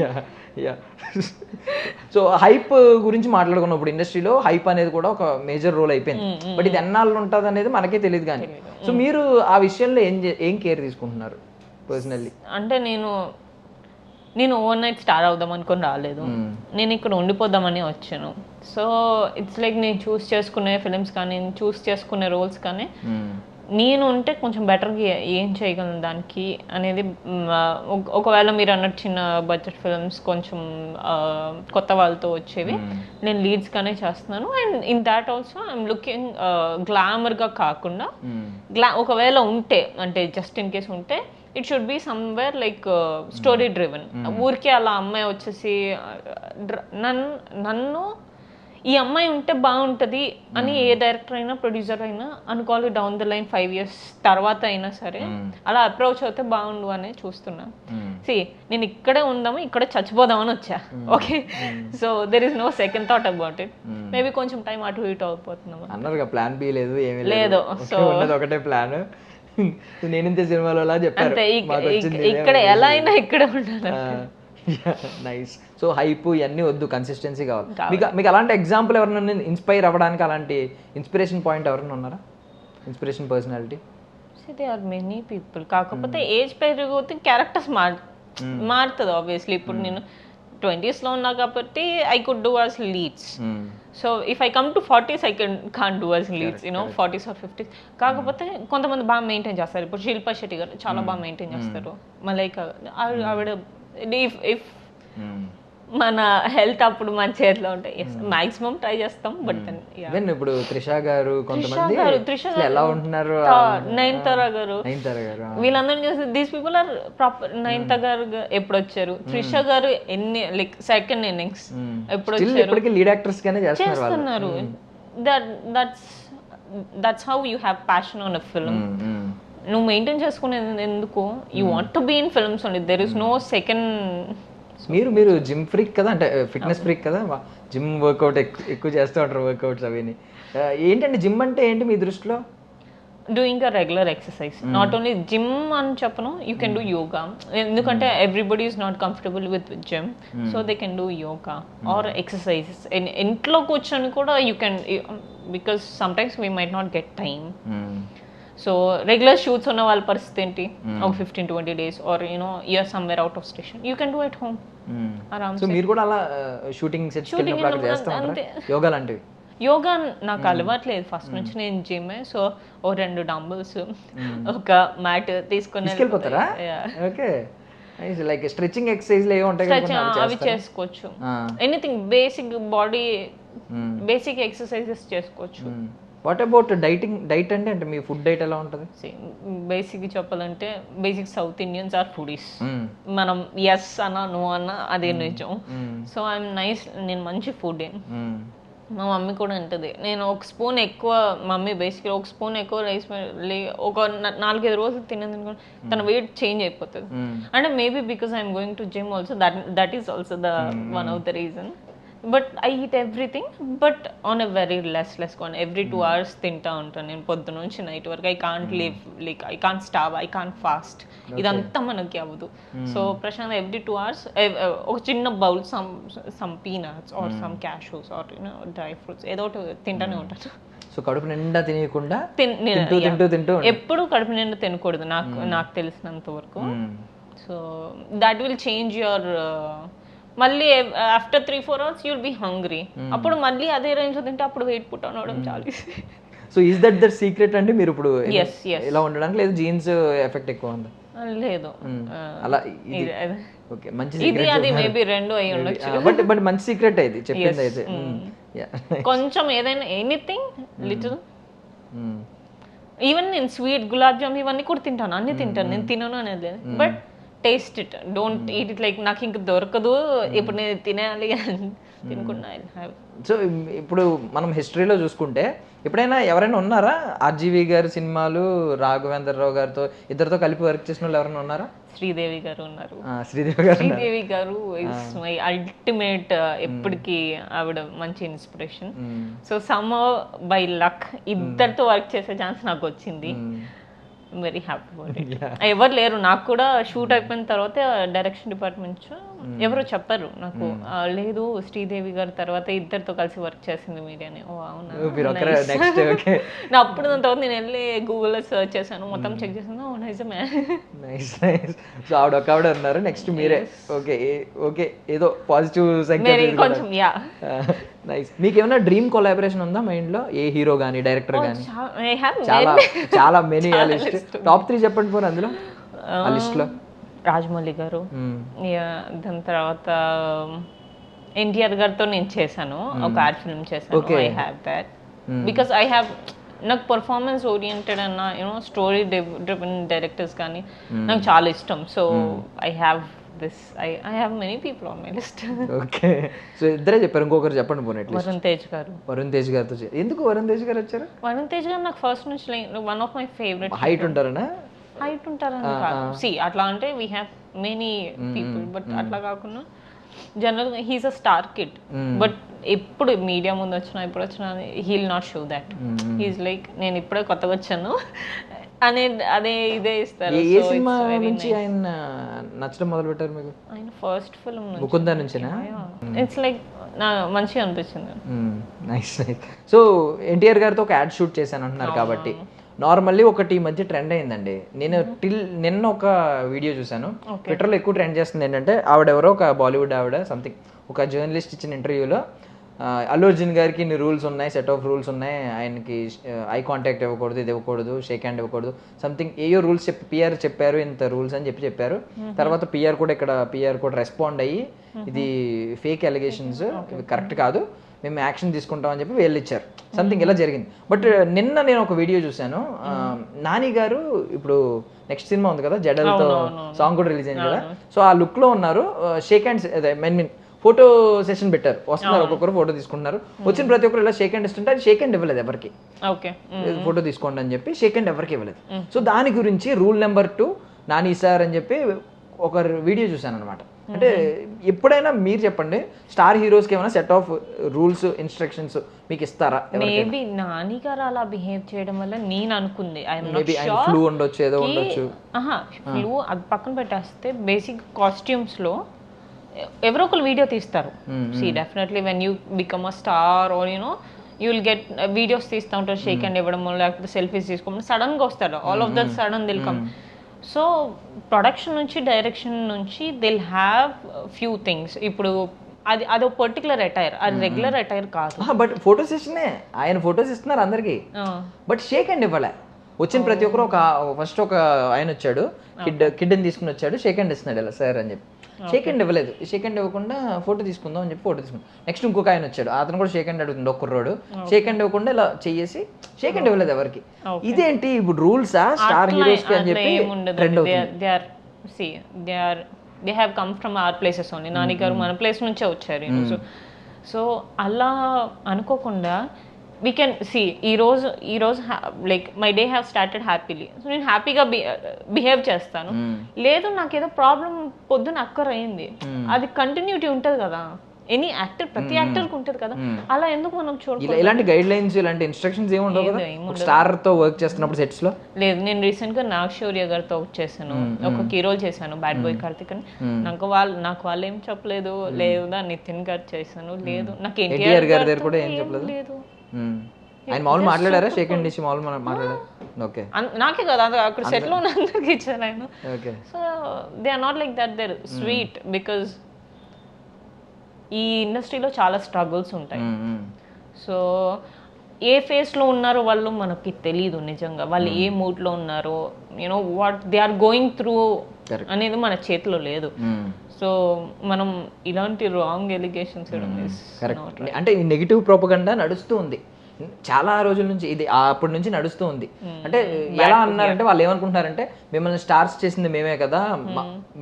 సో హైప్ గురించి మాట్లాడుకున్నప్పుడు ఇండస్ట్రీలో హైప్ అనేది కూడా ఒక మేజర్ రోల్ అయిపోయింది. బట్ ఇది ఎన్నాళ్ళు ఉంటుంది అనేది మనకే తెలియదు. కానీ సో మీరు ఆ విషయంలో ఏం కేర్ తీసుకుంటున్నారు పర్సనల్లీ? అంటే నేను ఓవర్ నైట్ స్టార్ అవుదాం అనుకుని రాలేదు, నేను ఇక్కడ ఉండిపోదామని వచ్చాను. సో ఇట్స్ లైక్ నేను చూస్ చేసుకునే ఫిలిమ్స్ కానీ చూస్ చేసుకునే రోల్స్ కానీ నేను ఉంటే కొంచెం బెటర్గా ఏం చేయగలను దానికి అనేది. ఒకవేళ మీరు అన్నట్టు చిన్న బడ్జెట్ ఫిల్మ్స్ కొంచెం కొత్త వాళ్ళతో వచ్చేవి నేను లీడ్స్గానే చేస్తున్నాను. And in that also I'm looking గ్లామర్గా కాకుండా, ఒకవేళ ఉంటే అంటే జస్ట్ ఇన్ కేస్ ఉంటే it should be somewhere like story driven. ఊరికే అలా అమ్మాయి వచ్చేసి నన్ను ఈ అమ్మాయి ఉంటే బాగుంటుంది అని ఏ డైరెక్టర్ అయినా ప్రొడ్యూసర్ అయినా అనుకోవాలి. డౌన్ ద లైన్ 5 years తర్వాత అయినా సరే అలా అప్రోచ్ అవుతే బాగుండు అని చూస్తున్నాను. నేను ఇక్కడే ఉందాము, ఇక్కడే చచ్చిపోదామని వచ్చా. Okay, so there is no second thought about it. Maybe కొంచెం టైం అటు ఇటు అయిపోతున్నాము అన్నారు. ప్లాన్ బి లేదు, ఏమీ లేదు. సో ఒకటే ప్లాన్. నేనింతే సినిమాలో అలా చెప్పారు, ఇక్కడ ఎలా అయినా ఇక్కడే ఉండాలి. నైస్. సో హైప్ ఇవన్నీ వద్దు, కన్సిస్టెన్సీ కావాలి. మీకు అలాంటి ఎగ్జాంపుల్ ఎవరైనా ఇన్స్పైర్ అవ్వడానికి అలాంటి ఇన్స్పిరేషన్ పాయింట్ ఎవరైనా ఉన్నారా? Inspiration personality? They are many people. కాకపోతే ఏజ్ పెరిగితే క్యారెక్టర్స్ మారుతుంది ఆబ్వియస్లీ. ఇప్పుడు నేను 20s లో ఉన్నా కాబట్టి I could do as leads. So if I come to 40s I can't do as leads, 40s or 50s. కాకపోతే కొంతమంది బాగా మెయింటైన్ చేస్తారు. ఇప్పుడు శిల్పా శెట్టి గారు చాలా బాగా మెయింటైన్ చేస్తారు. మలైకా ఆవిడ ఇఫ్ మన హెల్త్ అప్పుడు మన చేతిలో ఉంటాయి, మాక్సిమం ట్రై చేస్తాం. బట్ ఇప్పుడు త్రిష గారు కొంతమంది ఎలా ఉంటున్నారు, నయనతార గారు, వీళ్ళందరినీ చూసి these people are proper. Nayanthara గారు ఎప్పుడు వచ్చారు, త్రిష గారు ఎన్ని లైక్ సెకండ్ ఇన్నింగ్స్ ఎప్పుడు వచ్చారు, లీడ్ యాక్టర్స్ గానే చేస్తున్నారు. That's how you have passion on a film. నువ్వు మెయింటైన్ చేసుకునేది ఎందుకు? You want to be in films only, there is no second. మీరు జిమ్ ఫ్రీక్ కదా, అంటే ఫిట్నెస్ ఫ్రీక్ కదా, జిమ్ వర్కౌట్ ఎక్కువ చేస్తూ ఉంటారు, వర్కౌట్స్ అవిని. ఏంటంటే జిమ్ అంటే ఏంటి మీ దృష్టిలో? Doing a regular exercise, not only gym అని చెప్పను, యూ కెన్ డూ యోగా. ఎందుకంటే everybody is not comfortable with gym, so they can do yoga or exercises. ఇంట్లో కూర్చొని కూడా you can, because some times we might not get time. So regular shoots ఉన్న వాళ్ళ పరిస్థితి ఏంటి? ఒక 15-20 days or you're somewhere out of station, you can do at home ఆరామ్. So మీరు కూడా అలా షూటింగ్ సెట్స్ చేస్తా ఉంటారా యోగా లాంటివి? యోగా నాకు అలవాట్లేదు ఫస్ట్ నుంచి, నేను జిమ్. సో ఓ 2 డంబుల్స్, ఒక మ్యాట్ తీసుకెళ్ళిపోతారా? ఓకే, లైక్ స్ట్రెచింగ్ ఎక్సర్సైజ్ ఏవో ఉంటాయి అవి చేసుకోవచ్చు. Anything basic body basic exercises చేసుకోవచ్చు. వాట్ అబౌట్ డైట్ అంటే మీ ఫుడ్ డైట్ ఎలా ఉంటుంది? బేసిక్ చెప్పాలంటే basic South Indians are foodies. మనం ఎస్ అన్నా నో అన్నా అదే నిజం. సో ఐఎమ్ నైస్, నేను మంచి ఫుడ్. మా మమ్మీ కూడా ఉంటుంది, నేను ఒక స్పూన్ ఎక్కువ, మమ్మీ బేసిక్గా ఒక స్పూన్ ఎక్కువ రైస్ ఒక 4-5 రోజులు తినేది తన వెయిట్ చేంజ్ అయిపోతుంది. అంటే maybe because I'm going to gym also, that is also the one of the reason. But I eat everything, but on a very less every 2 hours తింటా ఉంటాను నేను పొద్దు నుంచి నైట్ వరకు. I can't live, like I can't starve, I can't fast, ఇదంతా మనకి అవ్వదు. So Prashanth every 2 hours ఒక చిన్న bowl some peanuts or some cashews or dry fruits ఏదో ఒకటి తింటానే ఉంటాను. సో కడుపు నిండా తినకుండా ఎప్పుడు కడుపు నిండా తినకూడదు నాకు తెలిసినంత వరకు. So that will change your, మళ్ళీ after 3-4 hours you'll be hungry. అప్పుడు మళ్ళీ అదే రేంజ్ లో తింటే అప్పుడు వెయిట్ పుట్ అవడం చాలా easy. So is that secret అంటే మీరు ఇప్పుడు ఇలా ఉండడానికి? లేదు జీన్స్ ఎఫెక్ట్ ఎక్కువ ఉందా? లేదు, అలా ఓకే, మంచి ఇది అది మేబీ 2 అయి ఉండొచ్చు, బట్ మంచి సీక్రెట్ ఇది చెప్పింది అయితే. కొంచెం ఏదైనా ఎనీథింగ్ లిటిల్, ఈవెన్ నేను స్వీట్ గులాబ్ జామ్ ఇవన్నీ కూడా తింటాను, అన్ని తింటాను, నేను తినను అనేది లేదు. But taste it, don't eat it like నాకు ఇంక దొరకదు ఇప్పుడు నేను తినాలి తినుకున్నా. సో ఇప్పుడు మనం హిస్టరీలో చూసుకుంటే ఎప్పుడైనా ఎవరైనా ఉన్నారా ఆర్జీవి గారి సినిమాలు రాఘవేంద్రరావు గారితో ఇద్దరితో కలిపి వర్క్ చేసిన వాళ్ళు ఎవరైనా ఉన్నారా? శ్రీదేవి గారు ఉన్నారు. శ్రీదేవి గారు ఇస్ మై అల్టిమేట్, ఎప్పటికీ ఆవిడ మంచి inspiration. So sum by luck ఇద్దరితో వర్క్ చేసే ఛాన్స్ నాకు వచ్చింది. Very happy about it. ఎవరు లేరు నాకు కూడా, షూట్ అయిపోయిన తర్వాత డైరెక్షన్ డిపార్ట్మెంట్ ఎవరో చెప్పారు నాకు, లేదు శ్రీదేవి గారి తర్వాత ఇద్దరితో కలిసి వర్క్ చేసింది మీరు అని. ఓ అవునా, అప్పుడు దాని తర్వాత నేను వెళ్ళి గూగుల్లో సర్చ్ చేశాను, మొత్తం చెక్ చేశాను, ఓ నిజమే. సో ఆవిడ ఉన్నారు, నెక్స్ట్ మీరే. ఓకే ఓకే, ఏదో పాజిటివ్ కొంచెం యా. నైస్. మీకు ఏమైనా డ్రీమ్ కొలాబరేషన్ ఉందా మైండ్ లో? ఏ హీరో గానీ డైరెక్టర్ గానీ? చాలా మెనీ. టాప్ 3 చెప్పండి పోనీ అందులో ఆ లిస్ట్ లో. రాజమౌళి గారు, దాని తర్వాత ఎన్టీఆర్ గారితో నేను చేశాను, ఒక ఆర్ట్ ఫిల్మ్ చేశాను. I have that because I have, నాకు పర్ఫార్మెన్స్ ఓరియంటెడ్ అన్న స్టోరీ డ్రివెన్ డైరెక్టర్స్ కానీ నాకు చాలా ఇష్టం. So I have this I have many people on my list. Okay, so ఇద్దరే చెప్పారు, ఇంకొకరు చెప్పండి పోనీ. వరుణ్ తేజ్ గారు. వరుణ్ తేజ్ గారితో ఎందుకు వరుణ్ తేజ్ గారు వచ్చారు? వరుణ్ తేజ్ గారు నాకు ఫస్ట్ నుంచి one of my favourite. Height ఉంటారనా? హైట్ ఉంటారని కాదు, సి అట్లా అంటే we have many people, but అట్లా కాకుండా general he's a star kid. But ఎప్పుడు మీడియా ముందు వచ్చినా ఎప్పుడు వచ్చినా he'll not show that. He's like నేను ఇప్పుడే కొత్తగా వచ్చాను అనే అదే ఇదే ఇస్తారు. ఏ సినిమా నుంచి ఆయన నచ్చడం మొదలు పెట్టారు మీకు? ఆయన ఫస్ట్ ఫిల్మ్ ముకుందా నుంచేనా? ఇట్స్ లైక్ మంచిగా అనిపించింది. Nice nice. సో ఎన్టీఆర్ గారితో ఒక యాడ్ షూట్ చేశాను అంటున్నారు కాబట్టి నార్మల్లీ ఒకటి ఈ మధ్య ట్రెండ్ అయిందండి. నేను నిన్న ఒక వీడియో చూశాను, ట్విట్టర్లో ఎక్కువ ట్రెండ్ చేస్తుంది. ఏంటంటే ఆవిడెవరో ఒక బాలీవుడ్ ఆవిడ సంథింగ్ ఒక జర్నలిస్ట్ ఇచ్చిన ఇంటర్వ్యూలో అల్లు అర్జున్ గారికి ఇన్ని రూల్స్ ఉన్నాయి, సెట్ ఆఫ్ రూల్స్ ఉన్నాయి, ఆయనకి ఐ కాంటాక్ట్ ఇవ్వకూడదు, ఇది ఇవ్వకూడదు, షేక్ హ్యాండ్ ఇవ్వకూడదు, సంథింగ్ ఏయో రూల్స్ పిఆర్ చెప్పారు, ఇంత రూల్స్ అని చెప్పారు. తర్వాత పిఆర్ కూడా రెస్పాండ్ అయ్యి ఇది ఫేక్ అలిగేషన్స్, కరెక్ట్ కాదు, మేము యాక్షన్ తీసుకుంటాం అని చెప్పి వీళ్ళు ఇచ్చారు. సంథింగ్ ఇలా జరిగింది. బట్ నిన్న నేను ఒక వీడియో చూశాను, నాని గారు ఇప్పుడు నెక్స్ట్ సినిమా ఉంది కదా జడలతో, సాంగ్ కూడా రిలీజ్ అయింది కదా, సో ఆ లుక్లో ఉన్నారు, షేక్ హ్యాండ్స్ అదే మీన్ ఫోటో సెషన్ పెట్టారు, వస్తున్నారు ఒక్కొక్కరు ఫోటో తీసుకుంటున్నారు, వచ్చిన ప్రతి ఒక్కరు ఇలా షేక్ హ్యాండ్ ఇస్తుంటే అది షేక్ హ్యాండ్ ఇవ్వలేదు ఎవరికి, ఓకే ఫోటో తీసుకోండి అని చెప్పి షేక్ హ్యాండ్ ఎవరికి ఇవ్వలేదు. సో దాని గురించి రూల్ నెంబర్ 2 నాని సార్ అని చెప్పి ఒక వీడియో చూసాను అనమాట. అంటే ఎప్పుడైనా మీరు చెప్పండి, స్టార్ హీరోస్కి ఏమైనా సెట్ ఆఫ్ రూల్స్ ఇన్స్ట్రక్షన్స్ మీకు ఇస్తారా? మేబీ నాని గారు అలా బిహేవ్ చేయడం వల్ల నేను అనుకుంది ఫ్లూ ఉండొచ్చు, ఏదో ఉండొచ్చు. ఫ్లూ అది పక్కన పెట్టేస్తే బేసిక్ కాస్ట్యూమ్స్ లో ఎవరో ఒకరు వీడియో తీస్తారు. See definitely when you become a star or you know you will get videos తీస్తూ ఉంటారు, షేక్ హ్యాండ్ ఇవ్వడం లేకపోతే సెల్ఫీస్ తీసుకోవడం, సడన్ గా వస్తారు, all of that sudden they'll come. So production నుంచి డైరెక్షన్ నుంచి దిల్ హ్యావ్ ఫ్యూ థింగ్స్. ఇప్పుడు అది ఒక పర్టికులర్ అటైర్, అది రెగ్యులర్ అటైర్ కాదు. బట్ ఫోటో సెషనే ఆయన ఫోటోస్ ఇస్తున్నారు అందరికి, బట్ షేక్ హ్యాండ్ ఇవ్వలే. వచ్చిన ప్రతి ఒక్కరు ఫస్ట్ ఒక ఆయన వచ్చాడు, కిడ్ని తీసుకుని వచ్చాడు, షేక్ హ్యాండ్ ఇస్తున్నాడు ఇలా సార్ అని చెప్పి. షేక్ హ్యాండ్ ఇవ్వలేదు, షేక్ హ్యాండ్ ఇవ్వకుండా ఫోటో తీసుకుందాం అని చెప్పి ఫోటో తీసుకున్నాం. నెక్స్ట్ ఇంకొక ఆయన వచ్చాడు, అతను కూడా షేక్ హ్యాండ్ అడుగుతుంది, ఒక్క రోడ్ షేక్ హ్యాండ్ ఇవ్వకుండా ఇలా చేసి షేక్ హ్యాండ్ ఇవ్వలేదు ఎవరికి. ఇదేంటి ఇప్పుడు రూల్సా స్టార్ హీరోస్ కి అని చెప్పి ట్రెండ్ అవుతుంది. They have come from our places only. Nani గారు మన ప్లేస్ నుంచే వచ్చారు. సో అలా అనుకోకుండా వీ కెన్ సీ ఈ రోజు like my day have started happily. So నేను హ్యాపీగా బిహేవ్ చేస్తాను. లేదు నాకు ఏదో ప్రాబ్లం పొద్దున అక్కర్ అయింది, అది కంటిన్యూటీ ఉంటుంది కదా, ఎనీ యాక్టర్ ప్రతి యాక్టర్ కి ఉంటుంది కదా, అలా ఎందుకు మనం చూడాలి? ఇలాంటి గైడ్ లైన్స్ ఇలాంటి ఇన్స్ట్రక్షన్స్ ఏమి ఉండవు కదా స్టార్ తో వర్క్ చేస్తున్నప్పుడు సెట్స్ లో? లేదు, నేను రీసెంట్ గా నాగ్ శౌర్య గారితో వర్క్ చేశాను, ఒక కీ రోల్ చేశాను బ్యాడ్ బాయ్ కార్తిక్ అని. నాకు వాళ్ళు ఏం చెప్పలేదు. లేదా నితిన్ గారు చేశాను, లేదు నాకు ఎన్టీఆర్ గారి దగ్గర కూడా ఏం చెప్పలేదు. ఆయన మామూలు మాట్లాడారా? షేక్ హ్యాండ్ ఇచ్చి మామూలు మాట్లాడారు? ఓకే, నాకే కదా అక్కడ సెట్ లో అందరికి ఇచ్చారు ఆయన. So they are not like that, they're sweet. Because ఈ ఇండస్ట్రీలో చాలా స్ట్రగుల్స్ ఉంటాయి. సో ఏ ఫేస్లో ఉన్నారో వాళ్ళు మనకి తెలీదు నిజంగా, వాళ్ళు ఏ మూడ్లో ఉన్నారో, you know what they are going through అనేది మన చేతిలో లేదు. సో మనం ఇలాంటి రాంగ్ ఎలిగేషన్స్ అంటే ఈ నెగిటివ్ ప్రోపగండా నడుస్తూ ఉంది చాలా రోజుల నుంచి, ఇది అప్పటి నుంచి నడుస్తూ ఉంది. అంటే ఎలా అన్నారంటే వాళ్ళు ఏమనుకుంటున్నారంటే మిమ్మల్ని స్టార్స్ చేసింది మేమే కదా,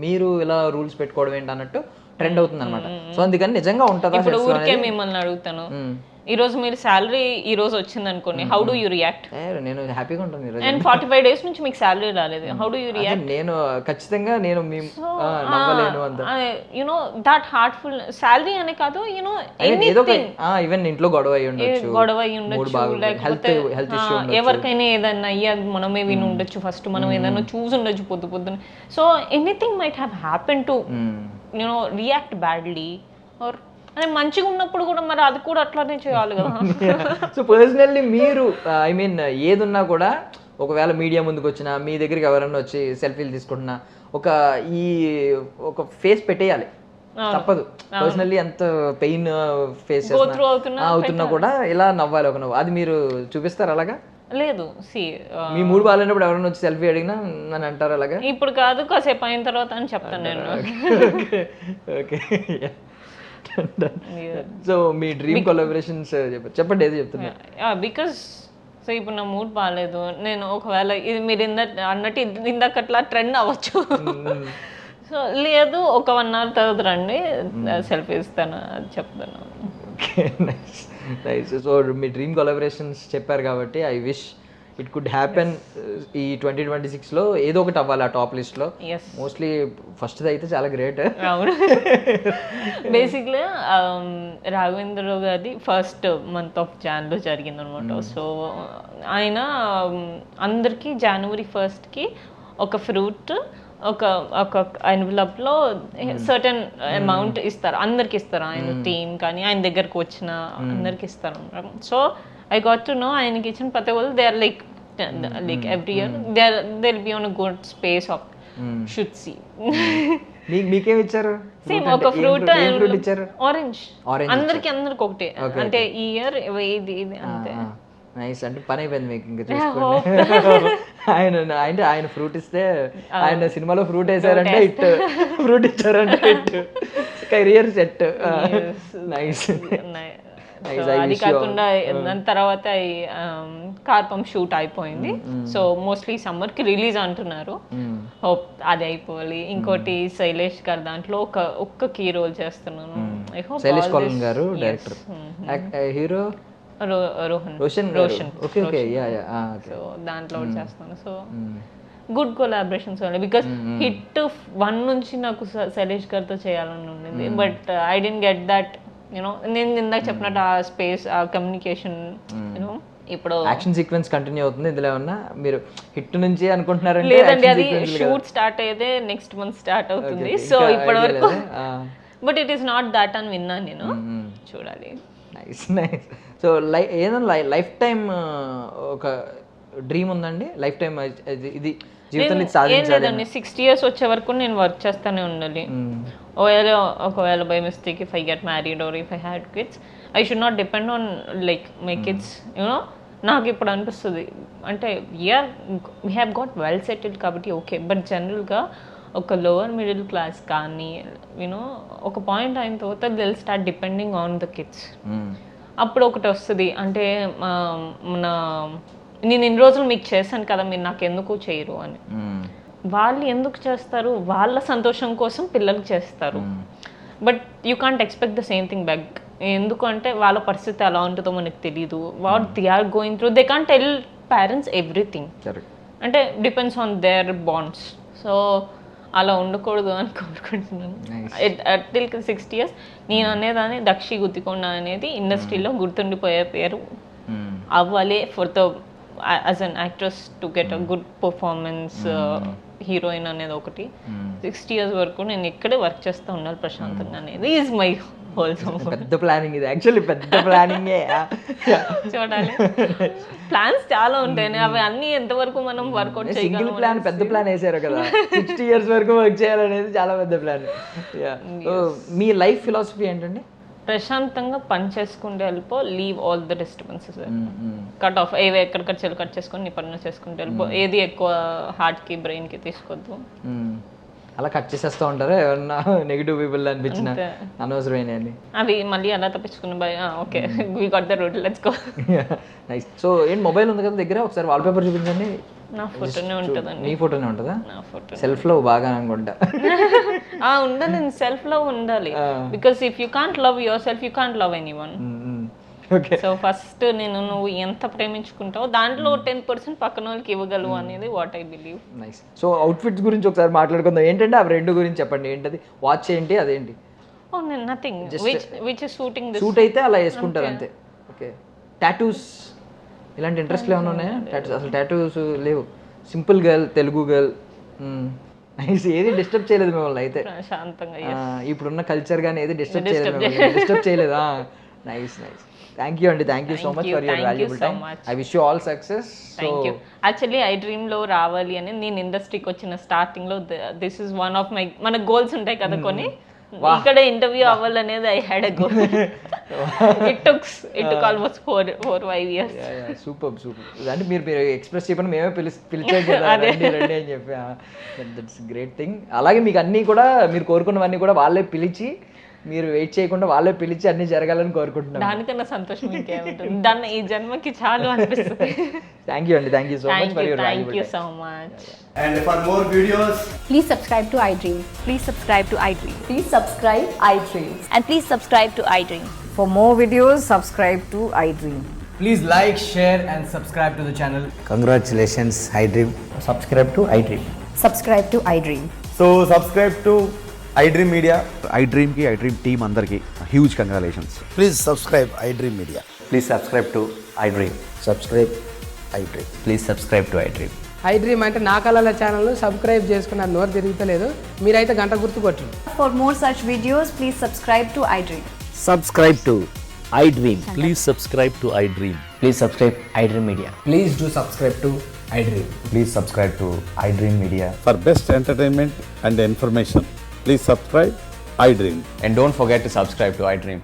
మీరు ఇలా రూల్స్ పెట్టుకోవడం ఏంటి అన్నట్టు ట్రెండ్ అవుతుంది అనమాట. సో అందుకని నిజంగా ఉంటుందా? ఇప్పుడు ఊరికే మిమ్మల్ని అడుగుతాను, ఈ రోజు మీరు సాలరీ ఈ రోజు వచ్చింది అనుకోండి, హౌ డు యూ రియాక్ట్? నేను హ్యాపీగా ఉంటాను ఈ రోజు. అండ్ 45 days నుంచి మీకు సాలరీ రాలేదు, హౌ డు యూ రియాక్ట్? నేను ఖచ్చితంగా నేను నమ్మలేను అంత, you know that heartful salary అనే కాదు, యు నో ఎనీథింగ్, ఈవెన్ ఇంట్లో గొడవ అయి ఉండొచ్చు, లేకపోతే ఎవరికైనా ఏదైనా అయ్యా మనమే విని ఉండొచ్చు, ఫస్ట్ మనం ఏదైనా చూసి ఉండొచ్చు పొద్దున. So anything might have happen to you know react badly. Or అదే మంచిగా ఉన్నప్పుడు కూడా మరి అది కూడా అట్లానే చేయాలి కదా. సో పర్సనల్లీ మీరు ఐ మీన్ ఏదున్నా కూడా ఒకవేళ మీడియా ముందుకు వచ్చినా, మీ దగ్గరికి ఎవరన్నా వచ్చి సెల్ఫీలు తీసుకుంటున్నా, ఒక ఫేస్ పెట్టేయాలి, తప్పదు. పర్సనల్లీ ఎంత పెయిన్ ఫేస్ అవుతున్నా కూడా ఇలా నవ్వాలి ఒక నవ్వు, అది మీరు చూపిస్తారు అలాగా? లేదు, మీ మూడు బాగాలేనప్పుడు ఎవరైనా వచ్చి సెల్ఫీ అడిగినా అని అంటారు అలాగా? ఇప్పుడు కాదు, కాసేపు అయిన తర్వాత అని చెప్తాను నేను. ఓకే, సో మీ డ్రీమ్ కొలాబరేషన్స్ చెప్పండి, ఏది చెప్తున్నా? బికాస్ సో ఇప్పుడు నా మూడ్ బాగాలేదు, నేను ఒకవేళ ఇది మీరు అన్నట్టు ఇందాకట్లా ట్రెండ్ అవ్వచ్చు. సో లేదు, ఒక 1 hour తర్వాత రండి, సెల్ఫీ ఇస్తాను, అది చెప్తాను. Okay, nice nice. సో మీ డ్రీమ్ కొలాబరేషన్స్ చెప్పారు కాబట్టి I wish it could happen ఈ 2026లో ఏదో ఒకటి అవ్వాలి ఆ టాప్ లిస్ట్ లో. మోస్ట్లీ ఫస్ట్ అయితే చాలా గ్రేట్. అవును, బేసిక్లీ రాఘవేంద్రరావు గారి ఫస్ట్ మంత్ ఆఫ్ జాన్లో జరిగింది అనమాట. సో ఆయన అందరికీ January 1st ఒక ఫ్రూట్ ఒక ఎన్వలప్లో సర్టన్ అమౌంట్ ఇస్తారు, అందరికి ఇస్తారు, ఆయన టీమ్ కానీ ఆయన దగ్గరకు వచ్చిన అందరికి ఇస్తారు. So I got to know ఆయనకి ఇచ్చిన ప్రతి వాళ్ళు they are like every year they'll be on a good space of should see. మీకేం ఇచ్చారు? సేమ్ ఒక ఫ్రూట్ ఇచ్చారు, ఆరెంజ్. అందరికి ఒకటే, అంటే ఈ ఇయర్ ఇది అంతే. నైస్, అంటే పని అయిపోయింది మీకు ఇంకా చూసుకోండి. ఆయన ఫ్రూట్ ఇస్తే, ఆయన సినిమాలో ఫ్రూట్ వేసారంటే హిట్, ఫ్రూట్ ఇచ్చారంటే హిట్, కెరియర్ సెట్. నైస్. అది కాకుండా దాని తర్వాత కార్పం షూట్ అయిపోయింది. సో మోస్ట్లీ సమ్మర్కి రిలీజ్ అంటున్నారు, హోప్ అది అయిపోవాలి. ఇంకోటి శైలేష్ గారు దాంట్లో ఒక్క కీ రోల్ చేస్తున్నాను. I hope Shailesh all colon this- గారు yes. Director, hero Rohan Roshan okay okay yeah yeah so దాంట్లో చేస్తాను. So good collaborations because hit 1 నుంచి నాకు శైలేష్ గారితో చేయాలని ఉండింది, but I didn't get that you know. నేను ఇందాక చెప్పినట్టు ఆ స్పేస్, ఆ కమ్యూనికేషన్ యూనో. ఇప్పుడు యాక్షన్ సీక్వెన్స్ కంటిన్యూ అవుతుంది ఇందులో ఏమన్నా, మీరు హిట్ నుంచి అనుకుంటున్నారంటే లేదండి, అది షూట్ స్టార్ట్ అయితే నెక్స్ట్ మంత్ స్టార్ట్ అవుతుంది. సో ఇప్పటి వరకు but it is not that అని విన్నాను నేను, చూడాలి. Nice nice. సో ఏదైనా లైఫ్ టైం ఒక డ్రీమ్ ఉందండి, లైఫ్ టైం ఇది జీవితంలో ఏం సాధించాలి? లేదండి, 60 years వచ్చే వరకు నేను వర్క్ చేస్తానే ఉండాలి. ఒకవేళ by mistake if I get married or if I had kids, I should not depend on like my kids you know. నాకు ఇప్పుడు అనిపిస్తుంది అంటే we have got well settled కాబట్టి ఓకే, బట్ జనరల్గా ఒక లోవర్ మిడిల్ క్లాస్ కానీ యూనో ఒక point అయిన తర్వాత they'll start depending on the kids. అప్పుడు ఒకటి వస్తుంది అంటే నేను ఇన్ని రోజులు మీకు చేశాను కదా, మీరు నాకు ఎందుకు చేయరు అని. వాళ్ళు ఎందుకు చేస్తారు? వాళ్ళ సంతోషం కోసం పిల్లలకి చేస్తారు, but you can't expect the same thing back. ఎందుకు అంటే వాళ్ళ పరిస్థితి ఎలా ఉంటుందో మనకు తెలీదు. What they are going through, they can't tell parents everything, అంటే depends on their bonds. So అలా ఉండకూడదు అని కోరుకుంటున్నాను. టిల్ 60 years నేను అనేదాన్ని దక్షి గుత్తికొండ అనేది ఇండస్ట్రీలో గుర్తుండిపోయే పేరు అవ్వాలి for the as an actress to get a good performance. Heroine అనేది ఒకటి. 60 years వరకు నేను ఇక్కడే వర్క్ చేస్తూ ఉండాలి ప్రశాంతంగా అనేది ఈజ్ మై హోల్సమ్. పెద్ద ప్లానింగ్ ఇది, యాక్చువల్లీ పెద్ద ప్లానింగే. చూడాలి, ప్లాన్స్ చాలా ఉంటాయి, అవి అన్ని ఎంతవరకు మనం వర్కౌట్ సింగిల్ చేయగలం. ప్లాన్ పెద్ద ప్లాన్ వేసారు కదా, 60 years వరకు వర్క్ చేయాలనేది చాలా పెద్ద ప్లాన్. మీ లైఫ్ ఫిలాసఫీ ఏంటండి? ప్రశాంతంగా పని చేసుకుంటే వెళ్ళిపో, leave all the disturbances, cut off ఏవి ఎక్కడికక్కడ కట్ చేసుకొని నీ పనులు చేసుకుంటే వెళ్ళిపో. ఏది ఎక్కువ హార్ట్కి బ్రెయిన్కి తీసుకోవద్దు. అలా కట్ చేసేస్తూ ఉంటారు ఏమన్నా నెగిటివ్ పీపుల్ అనిపించిన అనవసరమైన అవి మళ్ళీ అలా తప్పించుకుని okay we got the route, let's go. Nice. So ఏంటి మొబైల్ ఉంది కదా దగ్గర, ఒకసారి వాల్పేపర్ చూపించండి. నా ఫోటోనే ఉంటుందండి. నీ ఫోటోనే ఉంటుందా? నా ఫోటో సెల్ఫ్ లో బాగా అనుకుంటా. ఉండాలి, సెల్ఫ్ లవ్ ఉండాలి. Because if you can't love your self you can't love anyone. So first నువ్వు ఎంత ప్రేమించుకుంటావో దాంట్లో 10% పక్కన వాళ్ళకి ఇవ్వగలవు అనేది what I believe. Nice. So outfits గురించి ఒకసారి మాట్లాడుకుందాం. ఏంటంటే అవి రెండు గురించి చెప్పండి. ఏంటది? వాచ్ ఏంటి, అదేంటి? Nothing which is suiting this. Suit అయితే అలా వేసుకుంటారు అంతే. ఓకే. టాటూస్ ఇలాంటి ఇంట్రెస్ట్లు ఏమైనా ఉన్నాయా? టాటూస్ అసలు టాటూస్ లేవు. Simple girl, Telugu girl. Nice. ఏది డిస్టర్బ్ చేయలేదు మిమ్మల్ని అయితే? శాంతంగా. ఇప్పుడున్న కల్చర్ కానీ ఏది డిస్టర్బ్ చేయలేదా? Nice nice. థ్యాంక్ యూ అండి, thank you so much for your valuable time. I wish you all success. Thank you. Actually I dream లో రావాలి అని నేను ఇండస్ట్రీకి వచ్చిన స్టార్టింగ్ లో this is one of my, మన గోల్స్ ఉంటాయి కదా కొన్ని, ఇక్కడ ఇంటర్వ్యూ అవ్వాలనేది I had a goal. It took almost 4-5 years. Super super. అంటే మీరు ఎక్స్ప్రెస్ చేయమని మేమే పిలిచాం కదా రండి అని చెప్పి. That's great thing. అలాగే మీకు అన్నీ కూడా మీరు కోరుకున్నవన్నీ కూడా వాళ్ళే పిలిచి, మీరు వెయిట్ చేయకుండా వాళ్ళే పిలిచి అన్ని జరగాలని కోరుకుంటున్నాను. దానికన్నా సంతోషం ఇంకేముంటుంది, దాన్ని ఈ జన్మకి చాలు అనిపిస్తుంది. థ్యాంక్ యూ అండి, thank you so much for your thank you so much. And for more videos, Please subscribe to iDream. Please subscribe to iDream. Please subscribe iDream. And please subscribe to iDream. For more videos, subscribe to iDream. Please like, share and subscribe to the channel. Congratulations, iDream. Subscribe to iDream. Subscribe to iDream. so subscribe to iDream Media. iDream ki iDream team అందరికి huge congratulations. Please subscribe iDream Media. Please subscribe to iDream. Subscribe iDream. Please subscribe to iDream. iDream అంటే నా కళల channel subscribe చేసుకున్న నోరు తిరుగుతలేదు, మీరైతే గంట గుర్తు కొట్టండి. For more such videos, please subscribe to iDream. Subscribe to iDream. Please subscribe to iDream. Please subscribe iDream Media. Please do subscribe to iDream. Please subscribe to iDream Media. For best entertainment and information, please subscribe iDream. And don't forget to subscribe to iDream.